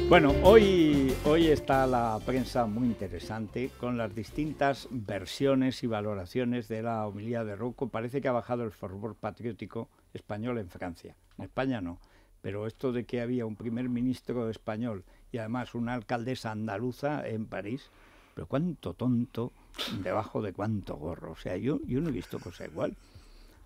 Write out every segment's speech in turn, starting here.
Bueno, hoy está la prensa muy interesante con las distintas versiones y valoraciones de la homilía de Rouco. Parece que ha bajado el fervor patriótico español en Francia. En España no. Pero esto de que había un primer ministro español y además una alcaldesa andaluza en París, pero cuánto tonto debajo de cuánto gorro. O sea, yo no he visto cosa igual.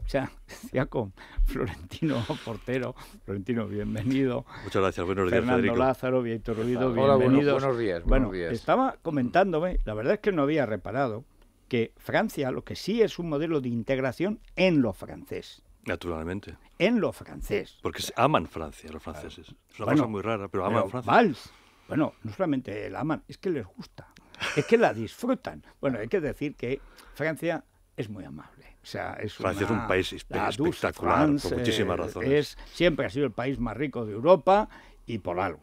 O sea, decía con Florentino Portero. Florentino, bienvenido. Muchas gracias, buenos días, Fernando Federico. Lázaro, Víctor Ruido, Hola, bienvenidos. buenos días. Bueno, estaba comentándome, la verdad es que no había reparado, que Francia lo que sí es un modelo de integración en lo francés. Naturalmente. En lo francés. Porque aman Francia, los franceses. Claro. Es una cosa muy rara, pero aman Francia. Valls, bueno, no solamente la aman, es que les gusta, es que la disfrutan. Bueno, hay que decir que Francia es muy amable. O sea, Francia es un país espectacular, por muchísimas razones. Siempre ha sido el país más rico de Europa y por algo.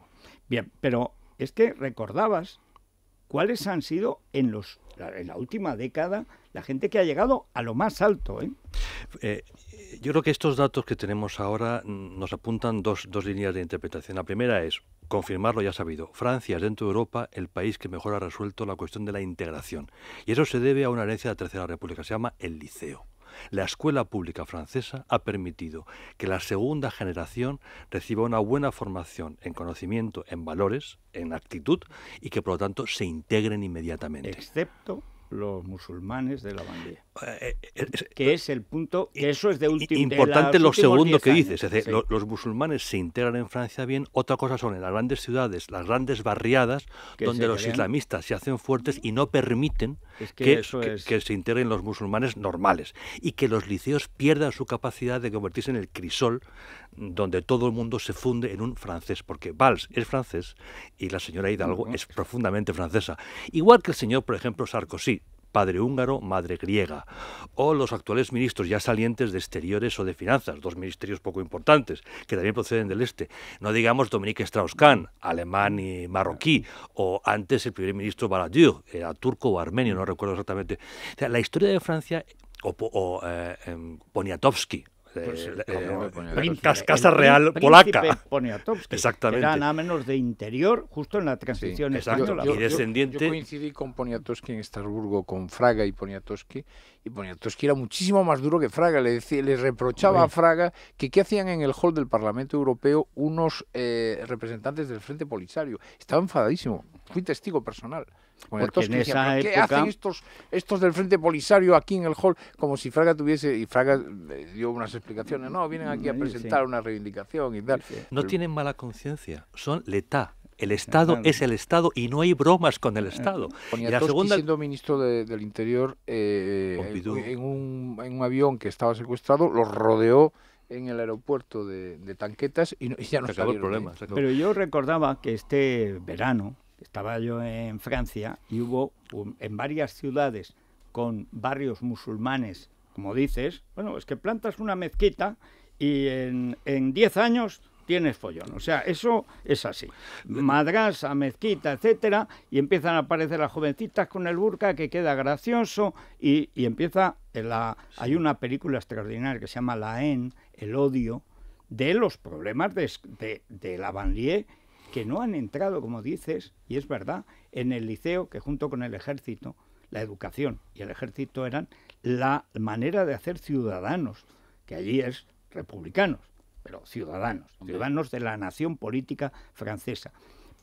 Bien, pero es que recordabas cuáles han sido en la última década la gente que ha llegado a lo más alto, ¿eh? Yo creo que estos datos que tenemos ahora nos apuntan dos líneas de interpretación. La primera es confirmarlo ya sabido. Francia es dentro de Europa el país que mejor ha resuelto la cuestión de la integración. Y eso se debe a una herencia de la Tercera República, se llama el liceo. La escuela pública francesa ha permitido que la segunda generación reciba una buena formación en conocimiento, en valores, en actitud, y que por lo tanto se integren inmediatamente. Excepto los musulmanes de la Banlieue, que es el punto, que eso es de último. Importante lo segundo que dices, es decir, sí. los musulmanes se integran en Francia bien. Otra cosa son en las grandes ciudades, las grandes barriadas, donde los islamistas se hacen fuertes y no permiten que se integren los musulmanes normales, y que los liceos pierdan su capacidad de convertirse en el crisol donde todo el mundo se funde en un francés, porque Valls es francés y la señora Hidalgo es profundamente francesa. Igual que el señor, por ejemplo, Sarkozy, padre húngaro, madre griega, o los actuales ministros ya salientes de Exteriores o de Finanzas, dos ministerios poco importantes, que también proceden del este. No digamos Dominique Strauss-Kahn, alemán y marroquí, o antes el primer ministro Balladur, era turco o armenio, no recuerdo exactamente. O sea, la historia de Francia, o Poniatowski, Casa Real polaca. Poniatowski, exactamente. Era nada menos de interior, justo en la transición española. Y descendiente. Yo coincidí con Poniatowski en Estrasburgo, con Fraga y Poniatowski era muchísimo más duro que Fraga. Le reprochaba a Fraga que qué hacían en el hall del Parlamento Europeo unos representantes del Frente Polisario. Estaba enfadadísimo. Fui testigo personal. Porque en esa ¿qué época hacen estos del Frente Polisario aquí en el hall? Como si Fraga tuviese... Y Fraga dio unas explicaciones. No, vienen aquí a presentar una reivindicación y tal. No tienen mala conciencia, son l'État. El Estado es el Estado y no hay bromas con el Estado. Poniatowski, siendo ministro del Interior, en un avión que estaba secuestrado, los rodeó en el aeropuerto de Tanquetas y ya no se acabó el problema. Pero yo recordaba que este verano estaba yo en Francia y hubo en varias ciudades con barrios musulmanes, como dices, bueno, es que plantas una mezquita y en 10 años tienes follón. O sea, eso es así. Madrasa, mezquita, etcétera, y empiezan a aparecer las jovencitas con el burka que queda gracioso y empieza hay una película extraordinaria que se llama La Haine, el odio, de los problemas de la Banlieue, que no han entrado, como dices, y es verdad, en el liceo, que junto con el ejército, la educación y el ejército eran la manera de hacer ciudadanos, que allí es republicanos, pero ciudadanos de la nación política francesa.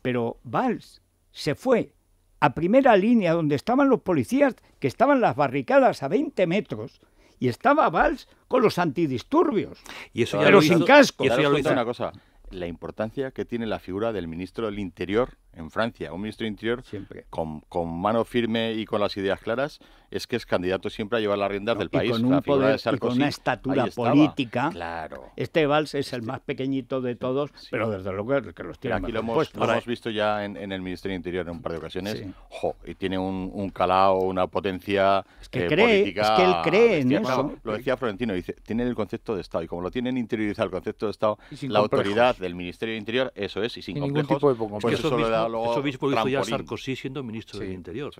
Pero Valls se fue a primera línea, donde estaban los policías, que estaban las barricadas a 20 metros, y estaba Valls con los antidisturbios, y eso pero sin casco. Y eso ya lo dice una cosa. La importancia que tiene la figura del ministro del Interior en Francia. Un ministro del Interior siempre con mano firme y con las ideas claras, es que es candidato siempre a llevar las riendas del país. Con un poder y con una estatura política. Claro. Este Valls es el más pequeñito de todos, pero desde luego el que los tiene. Aquí lo hemos visto ya en el Ministerio del Interior en un par de ocasiones. Y tiene un calao, una potencia política. Es que él cree en eso. Lo decía Florentino, dice, tienen el concepto de Estado, y como lo tienen interiorizado el concepto de Estado, la autoridad del Ministerio del Interior, eso es, y sin complejos. Eso mismo lo hizo ya Sarkozy siendo ministro del Interior.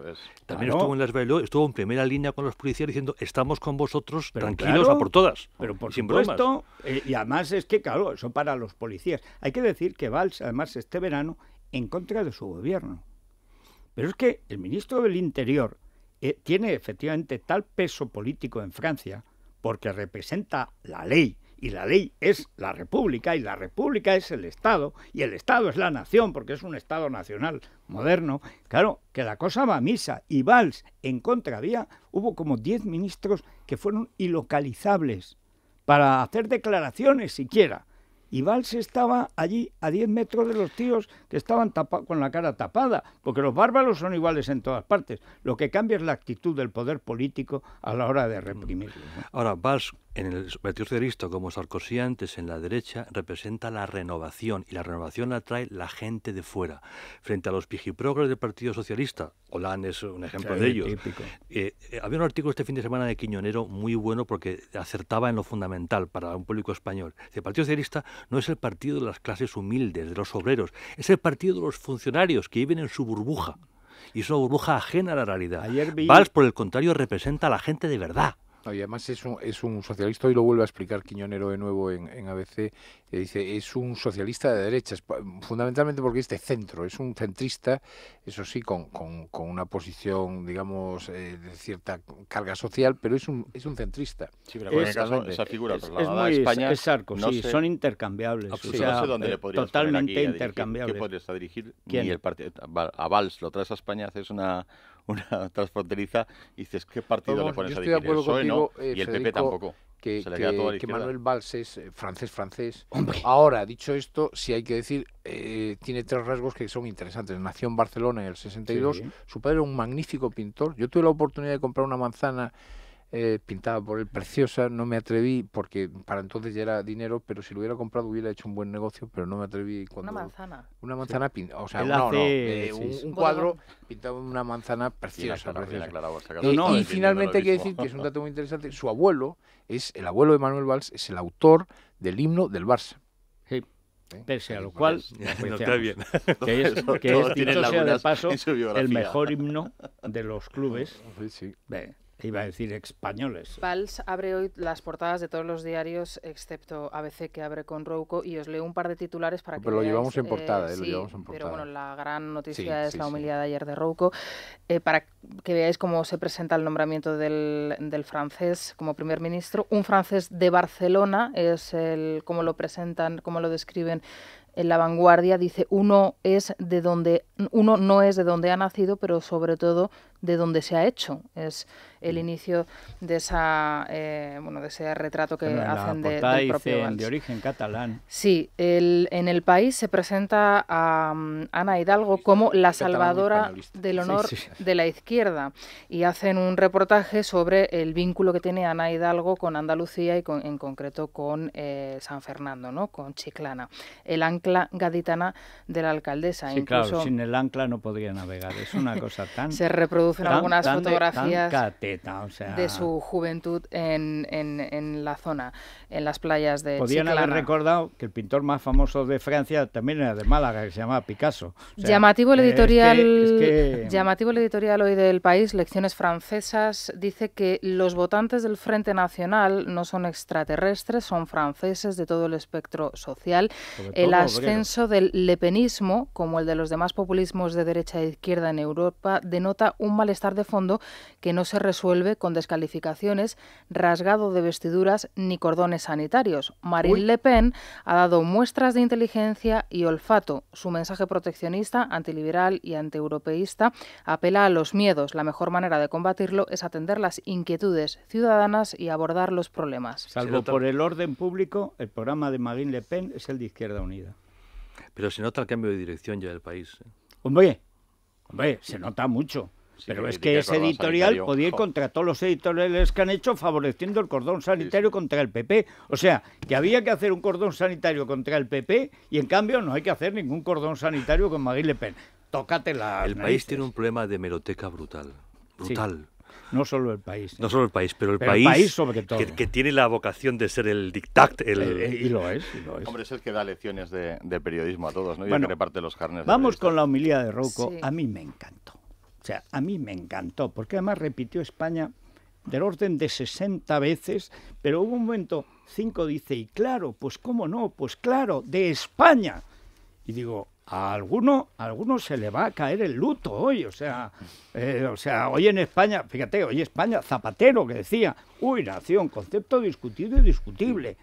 También estuvo en las Baleares, estuvo en primera línea con los policías diciendo, estamos con vosotros, pero tranquilos, a por todas. Pero por sin supuesto, y además es que, claro, eso para los policías. Hay que decir que Valls, además, este verano, en contra de su gobierno. Pero es que el ministro del Interior tiene efectivamente tal peso político en Francia porque representa la ley, y la ley es la República, y la República es el Estado, y el Estado es la nación, porque es un Estado nacional moderno. Claro, que la cosa va a misa, y Valls en contra hubo como 10 ministros que fueron ilocalizables para hacer declaraciones siquiera. Y Valls estaba allí a 10 metros de los tíos que estaban con la cara tapada, porque los bárbaros son iguales en todas partes. Lo que cambia es la actitud del poder político a la hora de reprimirlos, ¿no? Ahora, Valls, en el Partido Socialista, como Sarkozy antes en la derecha, representa la renovación, y la renovación la trae la gente de fuera. Frente a los pijiprogres del Partido Socialista, Hollande es un ejemplo de ellos. Había un artículo este fin de semana de Quiñonero muy bueno porque acertaba en lo fundamental para un público español. El Partido Socialista no es el partido de las clases humildes, de los obreros, es el partido de los funcionarios que viven en su burbuja. Y es una burbuja ajena a la realidad. Valls, por el contrario, representa a la gente de verdad. No, y además es un socialista, hoy lo vuelve a explicar Quiñonero de nuevo en ABC, dice, es un socialista de derechas, fundamentalmente porque es de centro, es un centrista, eso sí, con una posición, digamos, de cierta carga social, pero es un centrista. Sí, pero en el caso, esa figura trasladada a España... Es Sarkozy, no sé, son intercambiables. O sea, no sé dónde le podrías totalmente poner aquí intercambiables. ¿Qué podrías dirigir? ¿Quién? Ni el partido, a Valls lo traes a España, haces una transfronteriza y dices, ¿qué partido le pones a dirigir? El PSOE no, y el PP tampoco. Que Manuel Valls es francés. Ahora, dicho esto, sí hay que decir, tiene 3 rasgos que son interesantes. Nació en Barcelona en el 62, sí. Su padre era un magnífico pintor. Yo tuve la oportunidad de comprar una manzana pintada por él, preciosa. No me atreví, porque para entonces ya era dinero, pero si lo hubiera comprado hubiera hecho un buen negocio, pero no me atreví. Una manzana sí. Pintada, o sea, un cuadro pintado en una manzana preciosa. Y finalmente hay que decir que es un dato muy interesante, su abuelo, el abuelo de Manuel Valls, es el autor del himno del Barça. Sí. Pese a lo cual, no está bien. Que es dicho sea de paso, el mejor himno de los clubes. Sí. Iba a decir españoles. Valls abre hoy las portadas de todos los diarios, excepto ABC, que abre con Rouco, y os leo un par de titulares para que Pero veáis, lo llevamos en portada, sí, lo llevamos en portada. Pero bueno, la gran noticia es la humildad de ayer de Rouco, para que veáis cómo se presenta el nombramiento del francés como primer ministro. Un francés de Barcelona es como lo presentan, como lo describen en La Vanguardia. Dice, uno no es de donde ha nacido, pero sobre todo de donde se ha hecho. Es el inicio de de ese retrato que hacen del propio Valls. De origen catalán. Sí, en El País se presenta a Ana Hidalgo como la salvadora del honor de la izquierda, y hacen un reportaje sobre el vínculo que tiene Ana Hidalgo con Andalucía y en concreto con San Fernando, ¿no? Con Chiclana, el ancla gaditana de la alcaldesa. Sí, incluso, claro, sin el ancla no podría navegar, es una cosa tan... Se reproducen algunas fotografías cateta, o sea... de su juventud en la zona, en las playas de Podían Chiclana. haber recordado que el pintor más famoso de Francia también era de Málaga, que se llamaba Picasso. O sea, llamativo el editorial, llamativo el editorial hoy del País, Lecciones Francesas, dice que los votantes del Frente Nacional no son extraterrestres, son franceses de todo el espectro social. El ascenso del lepenismo, como el de los demás populismos de derecha e izquierda en Europa, denota un malestar de fondo que no se resuelve con descalificaciones, rasgado de vestiduras ni cordones sanitarios. Marine Le Pen ha dado muestras de inteligencia y olfato. Su mensaje proteccionista, antiliberal y antieuropeísta apela a los miedos. La mejor manera de combatirlo es atender las inquietudes ciudadanas y abordar los problemas. Salvo por el orden público, el programa de Marine Le Pen es el de Izquierda Unida. Pero se nota el cambio de dirección ya del país. Hombre, se nota mucho. Sí, pero es que ese editorial podía ir contra todos los editoriales que han hecho favoreciendo el cordón sanitario contra el PP. O sea, que había que hacer un cordón sanitario contra el PP y en cambio no hay que hacer ningún cordón sanitario con Marine Le Pen. Tócatela. El país tiene un problema de hemeroteca brutal. Brutal. Sí. No solo el país. No solo el país, pero el país sobre todo. Que tiene la vocación de ser el dictat. Y lo es. Hombre, es el que da lecciones de periodismo a todos, ¿no? Y el que reparte los carnets. Vamos con la humildad de Rouco. Sí. A mí me encantó. O sea, a mí me encantó, porque además repitió España del orden de 60 veces, pero hubo un momento, 5 dice, y claro, pues cómo no, pues claro, de España. Y digo, a alguno se le va a caer el luto hoy, o sea, hoy en España, fíjate, hoy España, Zapatero, que decía, nación, concepto discutido y discutible.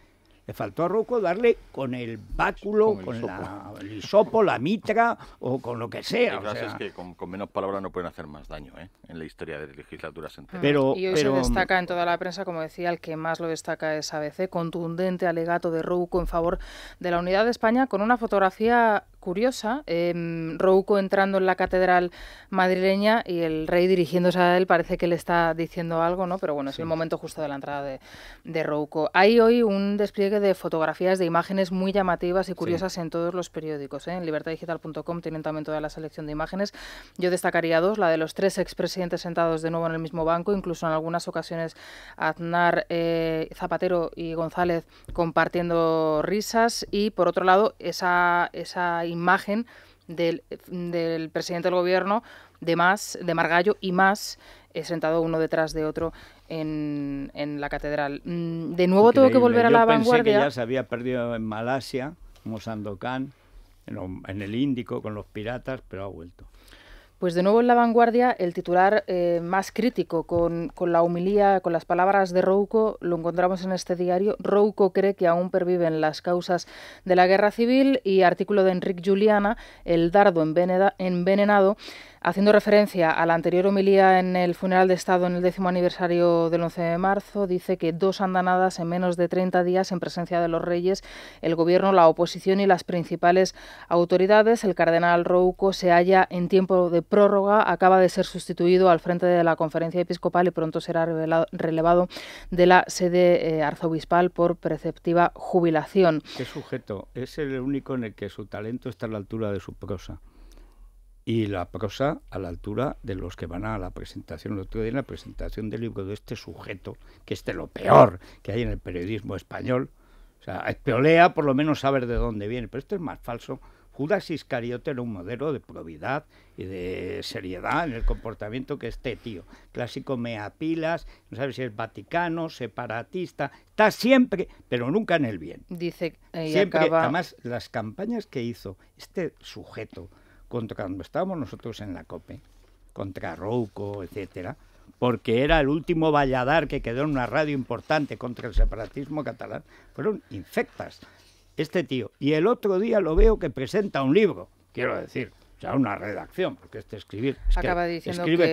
Le faltó a Rouco darle con el báculo, con el hisopo, la mitra o con lo que sea. La verdad es que con menos palabras no pueden hacer más daño en la historia de legislaturas enteras. Y hoy se destaca en toda la prensa, como decía, el que más lo destaca es ABC, contundente alegato de Rouco en favor de la unidad de España, con una fotografía curiosa, Rouco entrando en la catedral madrileña y el rey dirigiéndose a él, parece que le está diciendo algo, ¿no? Pero bueno, es el momento justo de la entrada de Rouco. Hay hoy un despliegue de fotografías, de imágenes muy llamativas y curiosas en todos los periódicos. En libertadigital.com tienen también toda la selección de imágenes. Yo destacaría dos, la de los 3 expresidentes sentados de nuevo en el mismo banco, incluso en algunas ocasiones Aznar, Zapatero y González compartiendo risas, y por otro lado esa imagen del presidente del gobierno de Margallo y Mas sentado uno detrás de otro en la catedral. De nuevo Increíble. Tengo que volver a la vanguardia. Pensé que ya se había perdido en Malasia, como Sandokan, en el Índico con los piratas, pero ha vuelto. Pues de nuevo en La Vanguardia, el titular más crítico con la homilía, con las palabras de Rouco, lo encontramos en este diario. Rouco cree que aún perviven las causas de la guerra civil, y artículo de Enric Juliana, el dardo envenenado, haciendo referencia a la anterior homilía en el funeral de Estado en el 10º aniversario del 11 de marzo, dice que 2 andanadas en menos de 30 días en presencia de los reyes, el gobierno, la oposición y las principales autoridades. El cardenal Rouco se halla en tiempo de prórroga, acaba de ser sustituido al frente de la conferencia episcopal y pronto será relevado de la sede arzobispal por preceptiva jubilación. ¿Qué sujeto? Es el único en el que su talento está a la altura de su prosa. Y la prosa a la altura de los que van a la presentación. El otro día, en la presentación del libro de este sujeto, que es de lo peor que hay en el periodismo español. O sea, espolea por lo menos saber de dónde viene, pero esto es más falso. Judas Iscariote era un modelo de probidad y de seriedad en el comportamiento que este tío. Clásico meapilas, no sabe si es vaticano, separatista, está siempre, pero nunca en el bien. Dice, siempre, además, las campañas que hizo este sujeto cuando estábamos nosotros en la COPE, contra Rouco, etcétera, porque era el último Valladar que quedó en una radio importante contra el separatismo catalán, fueron infectas. Este tío. Y el otro día lo veo que presenta un libro, quiero decir, o sea, una redacción, porque escribe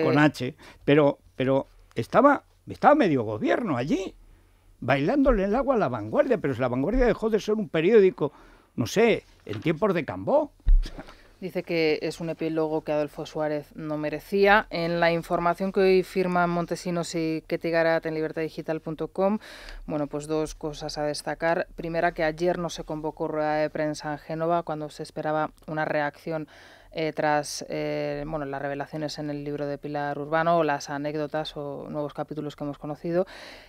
con H, pero estaba medio gobierno allí, bailándole el agua a La Vanguardia, pero La Vanguardia dejó de ser un periódico, no sé, en tiempos de Cambó. Dice que es un epílogo que Adolfo Suárez no merecía. En la información que hoy firman Montesinos y Ketty Garat en libertadigital.com, bueno, pues 2 cosas a destacar. Primera, que ayer no se convocó rueda de prensa en Génova, cuando se esperaba una reacción tras las revelaciones en el libro de Pilar Urbano, o las anécdotas o nuevos capítulos que hemos conocido,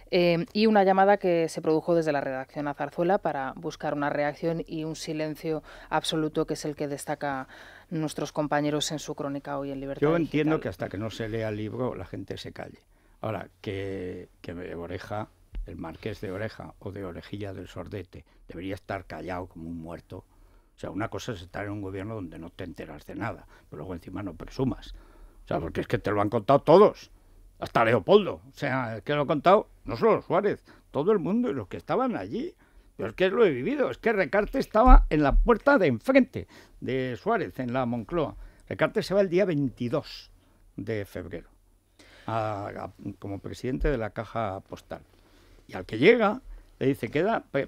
y una llamada que se produjo desde la redacción a Zarzuela para buscar una reacción y un silencio absoluto, que es el que destaca nuestros compañeros en su crónica hoy en Libertad Yo Digital. entiendo que hasta que no se lea el libro la gente se calle. Ahora, que Oreja, el marqués de Oreja o de Orejilla del Sordete, debería estar callado como un muerto. O sea, una cosa es estar en un gobierno donde no te enteras de nada, pero luego encima no presumas. O sea, porque es que te lo han contado todos, hasta Leopoldo. O sea, es que lo ha contado no solo Suárez, todo el mundo y los que estaban allí. Pero es que lo he vivido, es que Recarte estaba en la puerta de enfrente de Suárez, en la Moncloa. Recarte se va el día 22 de febrero como presidente de la Caja Postal. Y al que llega le dice,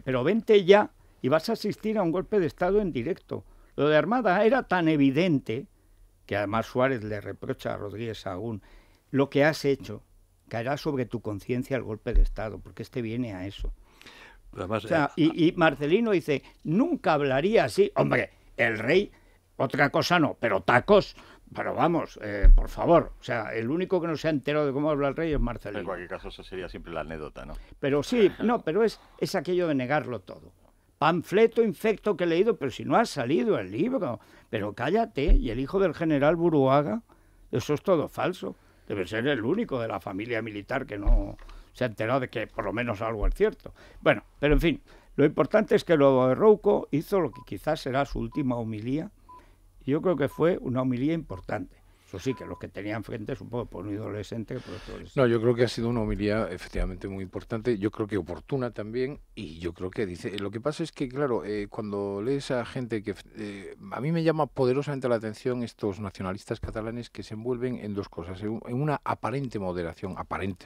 pero vente ya, y vas a asistir a un golpe de Estado en directo. Lo de Armada era tan evidente que además Suárez le reprocha a Rodríguez Sahagún, lo que has hecho caerá sobre tu conciencia el golpe de Estado, porque viene a eso. Además, o sea, y Marcelino dice, nunca hablaría así. Hombre, el rey, otra cosa no, pero tacos, pero vamos, por favor. O sea, el único que no se ha enterado de cómo habla el rey es Marcelino. En cualquier caso, eso sería siempre la anécdota, ¿no? Pero sí, pero es aquello de negarlo todo. Panfleto infecto que he leído, pero si no ha salido el libro. Pero cállate, y el hijo del general Buruaga, eso es todo falso. Debe ser el único de la familia militar que no se ha enterado de que por lo menos algo es cierto. Bueno, pero en fin, lo importante es que lo de Rouco hizo lo que quizás será su última homilía Y yo creo que fue una homilía importante. Eso sí, que los que tenían frente, supongo, por un adolescente... No, yo creo que ha sido una homilía efectivamente muy importante, yo creo que oportuna también, y yo creo que dice... Lo que pasa es que, claro, cuando lees a gente que... a mí me llama poderosamente la atención estos nacionalistas catalanes que se envuelven en dos cosas, en una aparente moderación,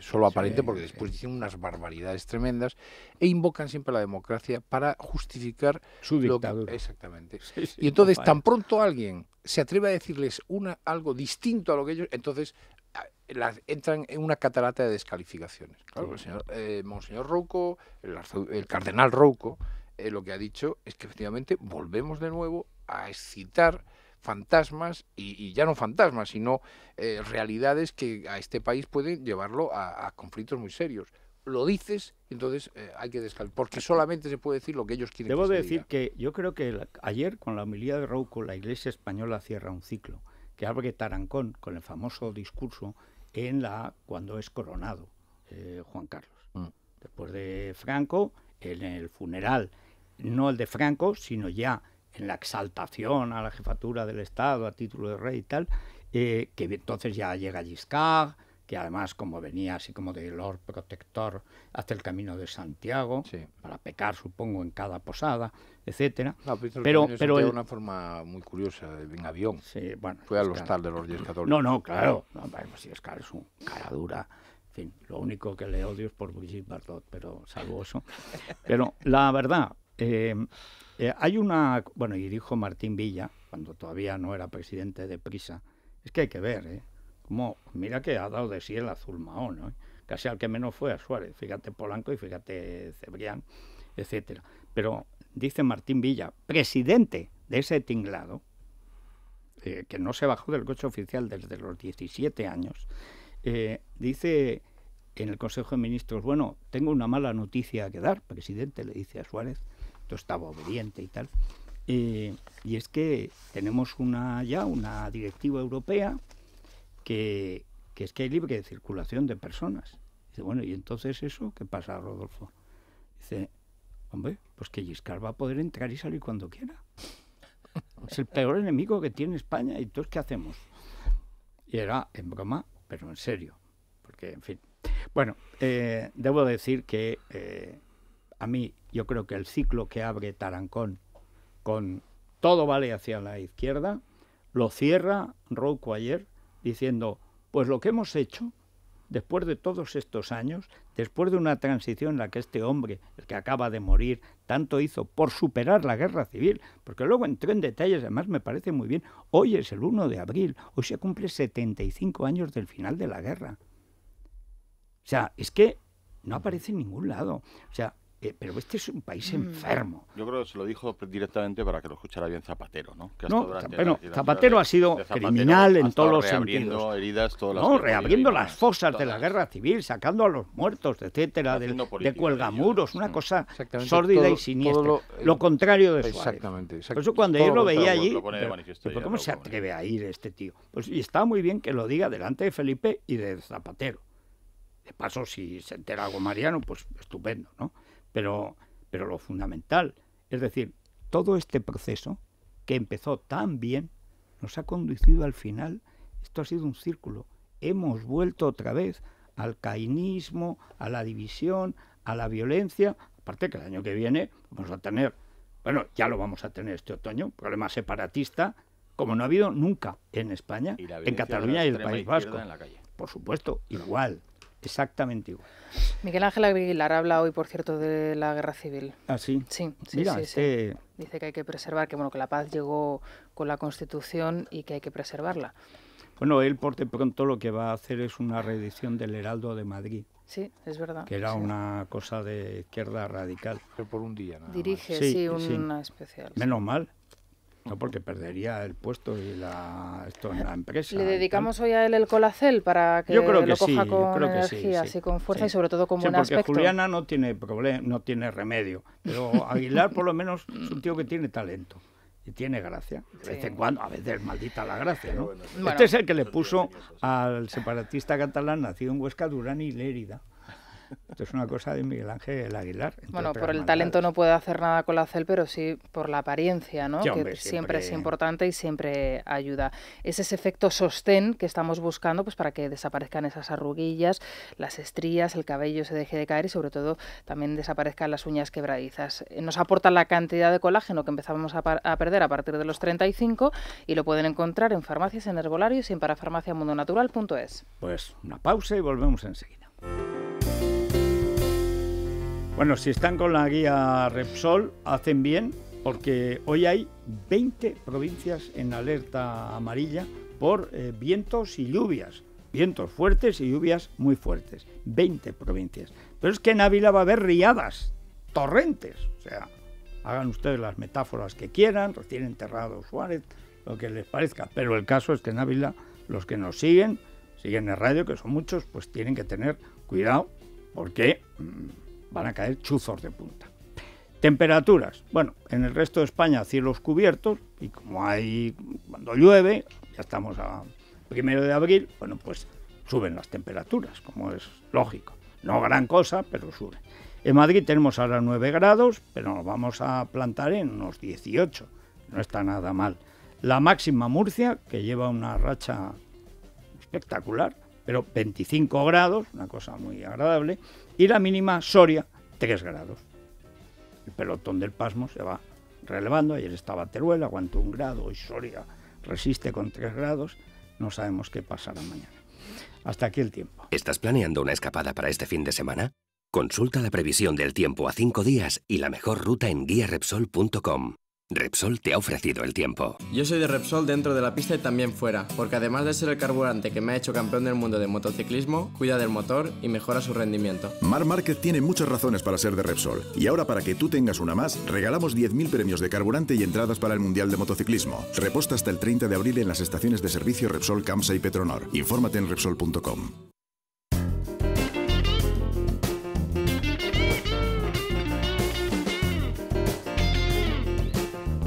solo aparente, porque después dicen unas barbaridades tremendas, e invocan siempre la democracia para justificar... su dictadura. Exactamente. Y entonces, tan pronto alguien se atreve a decirles algo distinto a lo que ellos, entonces entran en una catarata de descalificaciones. Claro, el Monseñor Rouco, el cardenal Rouco, lo que ha dicho es que efectivamente volvemos de nuevo a excitar fantasmas, y ya no fantasmas, sino realidades que a este país pueden llevarlo a conflictos muy serios. Lo dices, entonces hay que descalificar, porque solamente se puede decir lo que ellos quieren. Debo decir que yo creo que ayer, con la homilía de Rouco, la Iglesia española cierra un ciclo, que abre Tarancón con el famoso discurso cuando es coronado Juan Carlos. Después de Franco, en el funeral, no el de Franco, sino ya en la exaltación a la jefatura del Estado, a título de rey y tal, que entonces ya llega Giscard, que además, como venía así como de Lord Protector, hace el Camino de Santiago, para pecar, supongo, en cada posada, etcétera. No, pero de una forma muy curiosa, en avión. Sí, bueno, fue al hostal de los Reyes Católicos. No, claro. No, pues Giscard es un cara dura. En fin, lo único que le odio es por Brigitte Bardot, pero salvo eso. Pero la verdad, hay una... Bueno, y dijo Martín Villa, cuando todavía no era presidente de Prisa, es que hay que ver, como, mira que ha dado de sí el azul Mahón, ¿no? Casi al que menos fue a Suárez, fíjate Polanco y fíjate Cebrián, etcétera. Pero dice Martín Villa, presidente de ese tinglado, que no se bajó del coche oficial desde los 17 años, dice en el Consejo de Ministros, bueno, tengo una mala noticia que dar, presidente, le dice a Suárez, esto estaba obediente y tal, y es que tenemos ya una directiva europea que es que hay libre circulación de personas. Dice, bueno, ¿y entonces eso qué pasa, Rodolfo? Dice, hombre, pues que Giscard va a poder entrar y salir cuando quiera. Es el peor enemigo que tiene España, y entonces, ¿qué hacemos? Y era en broma, pero en serio, porque, en fin. Bueno, debo decir que a mí, yo creo que el ciclo que abre Tarancón con todo vale hacia la izquierda, lo cierra Rouco ayer, diciendo, pues lo que hemos hecho, después de todos estos años, después de una transición en la que este hombre, el que acaba de morir, tanto hizo por superar la guerra civil, porque luego entró en detalles, además me parece muy bien, hoy es el 1 de abril, hoy se cumple 75 años del final de la guerra. O sea, es que no aparece en ningún lado. O sea, pero este es un país enfermo. Yo creo que se lo dijo directamente para que lo escuchara bien Zapatero, ¿no? Que no, bueno, Zapatero ha sido criminal en todos los sentidos. Heridas, todas no, reabriendo las fosas de la guerra civil, sacando a los muertos, etcétera, de cuelgamuros, una cosa sórdida y siniestra. Lo contrario de Suárez. Exactamente. Por eso cuando yo lo veía allí, ¿cómo se atreve a ir este tío? Pues y está muy bien que lo diga delante de Felipe y de Zapatero. De paso, si se entera algo Mariano, pues estupendo, ¿no? Pero lo fundamental, es decir, todo este proceso que empezó tan bien, nos ha conducido al final, esto ha sido un círculo. Hemos vuelto otra vez al cainismo, a la división, a la violencia, aparte que el año que viene vamos a tener, bueno, ya lo vamos a tener este otoño, problema separatista, como no ha habido nunca en España, en Cataluña y el País Vasco. Por supuesto, igual. Exactamente igual. Miguel Ángel Aguilar habla hoy, por cierto, de la guerra civil. ¿Ah, sí? Sí. Mira, Dice que hay que preservar, que la paz llegó con la Constitución y que hay que preservarla. Bueno, él por de pronto lo que va a hacer es una reedición del Heraldo de Madrid. Sí, es verdad. Que era una cosa de izquierda radical. Pero por un día, nada más. Dirige, una especial. Menos mal. No, porque perdería el puesto y esto en la empresa. Le dedicamos hoy a él el Colacel para que lo coja con energía, así con fuerza y sobre todo con buen aspecto. Porque Juliana no tiene problema, no tiene remedio, pero Aguilar por lo menos es un tío que tiene talento y tiene gracia. De vez en cuando, a veces maldita la gracia, ¿no? Bueno, este es el que le puso al separatista catalán nacido en Huesca, Durán y Lérida. Esto es una cosa de Miguel Ángel Aguilar. Bueno, por el talento no puede hacer nada con la CEL, pero sí por la apariencia, ¿no? Sí, hombre, que siempre es importante y siempre ayuda. Es ese efecto sostén que estamos buscando, pues para que desaparezcan esas arruguillas, las estrías, el cabello se deje de caer y sobre todo también desaparezcan las uñas quebradizas. Nos aporta la cantidad de colágeno que empezamos a perder a partir de los 35 y lo pueden encontrar en farmacias, en herbolarios y en parafarmaciamundonatural.es. Pues una pausa y volvemos enseguida. Bueno, si están con la guía Repsol, hacen bien, porque hoy hay 20 provincias en alerta amarilla por vientos y lluvias. Vientos fuertes y lluvias muy fuertes. 20 provincias. Pero es que en Ávila va a haber riadas, torrentes. O sea, hagan ustedes las metáforas que quieran, recién enterrado Suárez, lo que les parezca. Pero el caso es que en Ávila, los que nos siguen en radio, que son muchos, pues tienen que tener cuidado, porque van a caer chuzos de punta. Temperaturas. Bueno, en el resto de España cielos cubiertos y como hay cuando llueve, ya estamos a 1 de abril, bueno, pues suben las temperaturas, como es lógico. No gran cosa, pero suben. En Madrid tenemos ahora 9 grados, pero nos vamos a plantar en unos 18. No está nada mal. La máxima Murcia, que lleva una racha espectacular, pero 25 grados, una cosa muy agradable, y la mínima Soria, 3 grados. El pelotón del pasmo se va relevando. Ayer estaba Teruel, aguantó 1 grado, y Soria resiste con 3 grados. No sabemos qué pasará mañana. Hasta aquí el tiempo. ¿Estás planeando una escapada para este fin de semana? Consulta la previsión del tiempo a 5 días y la mejor ruta en guiarepsol.com. Repsol te ha ofrecido el tiempo. Yo soy de Repsol dentro de la pista y también fuera, porque además de ser el carburante que me ha hecho campeón del mundo de motociclismo, cuida del motor y mejora su rendimiento. Marc Márquez tiene muchas razones para ser de Repsol. Y ahora, para que tú tengas una más, regalamos 10.000 premios de carburante y entradas para el Mundial de Motociclismo. Reposta hasta el 30 de abril en las estaciones de servicio Repsol, Campsa y Petronor. Infórmate en Repsol.com.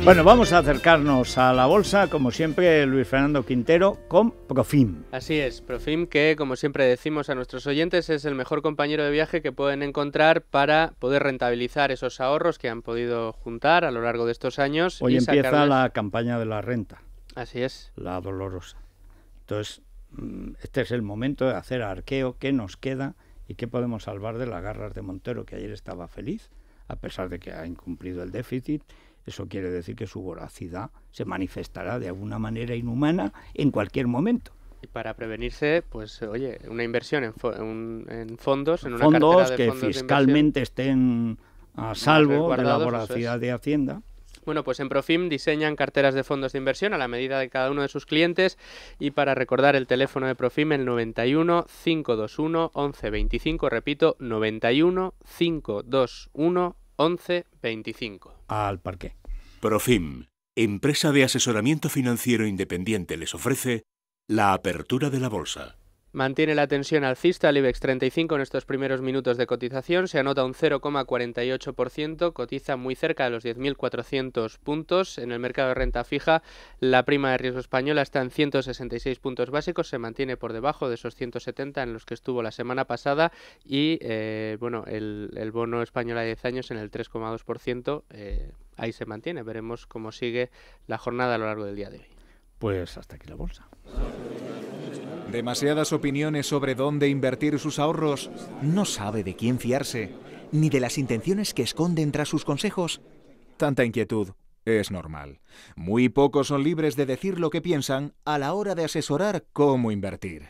Bueno, vamos a acercarnos a la bolsa, como siempre, Luis Fernando Quintero, con Profim. Así es, Profim, que como siempre decimos a nuestros oyentes, es el mejor compañero de viaje que pueden encontrar para poder rentabilizar esos ahorros que han podido juntar a lo largo de estos años. Hoy empieza la campaña de la renta. Así es. La dolorosa. Entonces, este es el momento de hacer arqueo, qué nos queda y qué podemos salvar de las garras de Montero, que ayer estaba feliz, a pesar de que ha incumplido el déficit. Eso quiere decir que su voracidad se manifestará de alguna manera inhumana en cualquier momento. Y para prevenirse, pues oye, una inversión en fondos, en una fondos cartera de que fondos fiscalmente estén a salvo de la voracidad de Hacienda. Bueno, pues en Profim diseñan carteras de fondos de inversión a la medida de cada uno de sus clientes, y para recordar el teléfono de Profim, el 91 521 11 25, repito, 91 521 11 25. Al parqué. Profim, empresa de asesoramiento financiero independiente, les ofrece la apertura de la bolsa. Mantiene la tensión alcista el IBEX 35 en estos primeros minutos de cotización, se anota un 0,48%, cotiza muy cerca de los 10.400 puntos. En el mercado de renta fija, la prima de riesgo española está en 166 puntos básicos, se mantiene por debajo de esos 170 en los que estuvo la semana pasada, y bueno, el bono español a 10 años en el 3,2%, ahí se mantiene. Veremos cómo sigue la jornada a lo largo del día de hoy. Pues hasta aquí la bolsa. ¿Demasiadas opiniones sobre dónde invertir sus ahorros? ¿No sabe de quién fiarse? ¿Ni de las intenciones que esconden tras sus consejos? Tanta inquietud es normal. Muy pocos son libres de decir lo que piensan a la hora de asesorar cómo invertir.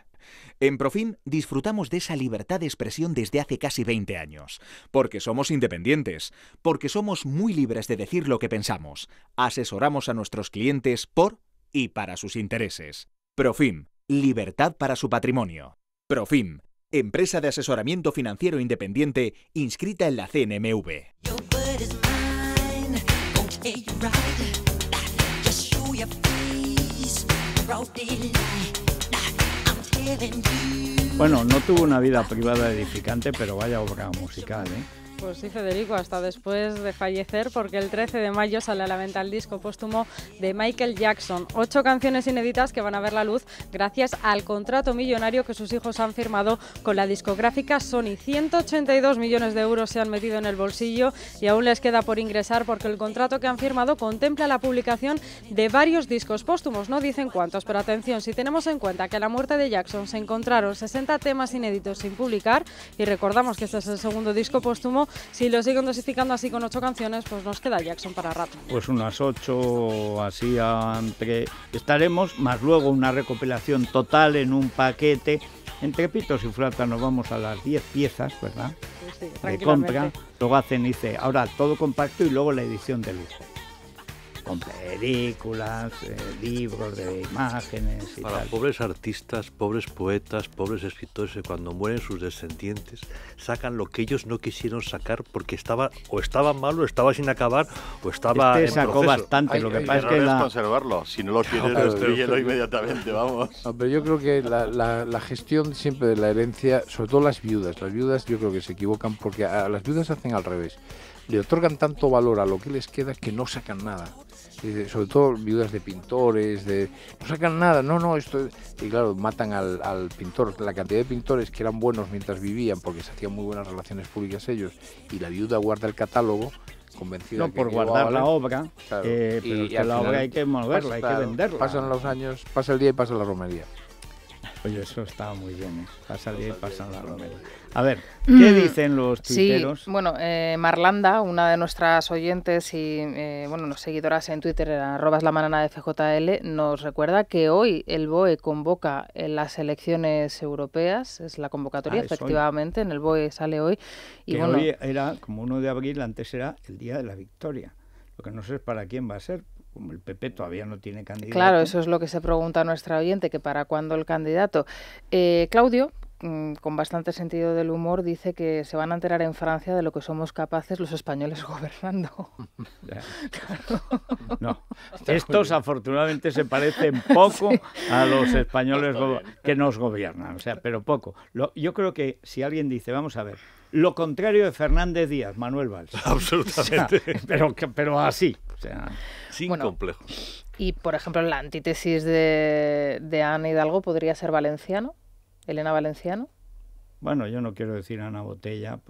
En Profim disfrutamos de esa libertad de expresión desde hace casi 20 años. Porque somos independientes. Porque somos muy libres de decir lo que pensamos. Asesoramos a nuestros clientes por y para sus intereses. Profim. Libertad para su patrimonio. Profim, empresa de asesoramiento financiero independiente inscrita en la CNMV. Bueno, no tuvo una vida privada edificante, pero vaya obra musical, ¿eh? Pues sí, Federico, hasta después de fallecer, porque el 13 de mayo sale a la venta el disco póstumo de Michael Jackson. 8 canciones inéditas que van a ver la luz gracias al contrato millonario que sus hijos han firmado con la discográfica Sony. 182 millones de euros se han metido en el bolsillo y aún les queda por ingresar porque el contrato que han firmado contempla la publicación de varios discos póstumos. No dicen cuántos, pero atención, si tenemos en cuenta que a la muerte de Jackson se encontraron 60 temas inéditos sin publicar, y recordamos que este es el segundo disco póstumo, si lo siguen dosificando así con 8 canciones, pues nos queda Jackson para rato. Pues unas 8 así estaremos, más luego una recopilación total en un paquete. Entre pitos y flautas nos vamos a las 10 piezas, ¿verdad? Pues sí, de compra. Luego dice, ahora todo compacto y luego la edición de lujo. Con películas, libros de imágenes y para tal. Pobres artistas, pobres poetas, pobres escritores, que cuando mueren sus descendientes sacan lo que ellos no quisieron sacar porque estaba mal, o estaba sin acabar, o estaba en sacó proceso. Bastante, lo que pasa es que conservarlo, si no lo quieres, destrúyelo inmediatamente, vamos. No, pero yo creo que la gestión siempre de la herencia, sobre todo las viudas yo creo que se equivocan porque a las viudas hacen al revés. Le otorgan tanto valor a lo que les queda que no sacan nada. Sobre todo viudas de pintores, no sacan nada, y claro, matan al pintor. La cantidad de pintores que eran buenos mientras vivían, porque se hacían muy buenas relaciones públicas ellos, y la viuda guarda el catálogo, convencida no, por guardar la obra, claro, pero que la obra hay que moverla, hay que venderla. Pasan los años, pasa el día y pasa la romería. Oye, eso está muy bien, pasa el día y pasa la romería. A ver, ¿qué dicen los tuiteros? Sí, bueno, Marlanda, una de nuestras oyentes y seguidoras en Twitter, @lamanana de FJL, nos recuerda que hoy el BOE convoca en las elecciones europeas, es la convocatoria, efectivamente, en el BOE sale hoy. Y que hoy era, como 1 de abril, antes era el día de la victoria. Lo que no sé es para quién va a ser. Como el PP todavía no tiene candidato. Claro, eso es lo que se pregunta nuestra oyente, que para cuándo el candidato. Claudio, con bastante sentido del humor, dice que se van a enterar en Francia de lo que somos capaces los españoles gobernando. Claro. No, estos afortunadamente se parecen poco a los españoles que nos gobiernan, pero poco. Yo creo que si alguien dice, vamos a ver, lo contrario de Fernández Díaz, Manuel Valls. Absolutamente. Pero así, sin complejos. Y, por ejemplo, la antítesis de Ana Hidalgo podría ser Valenciano, Elena Valenciano. Bueno, yo no quiero decir Ana Botella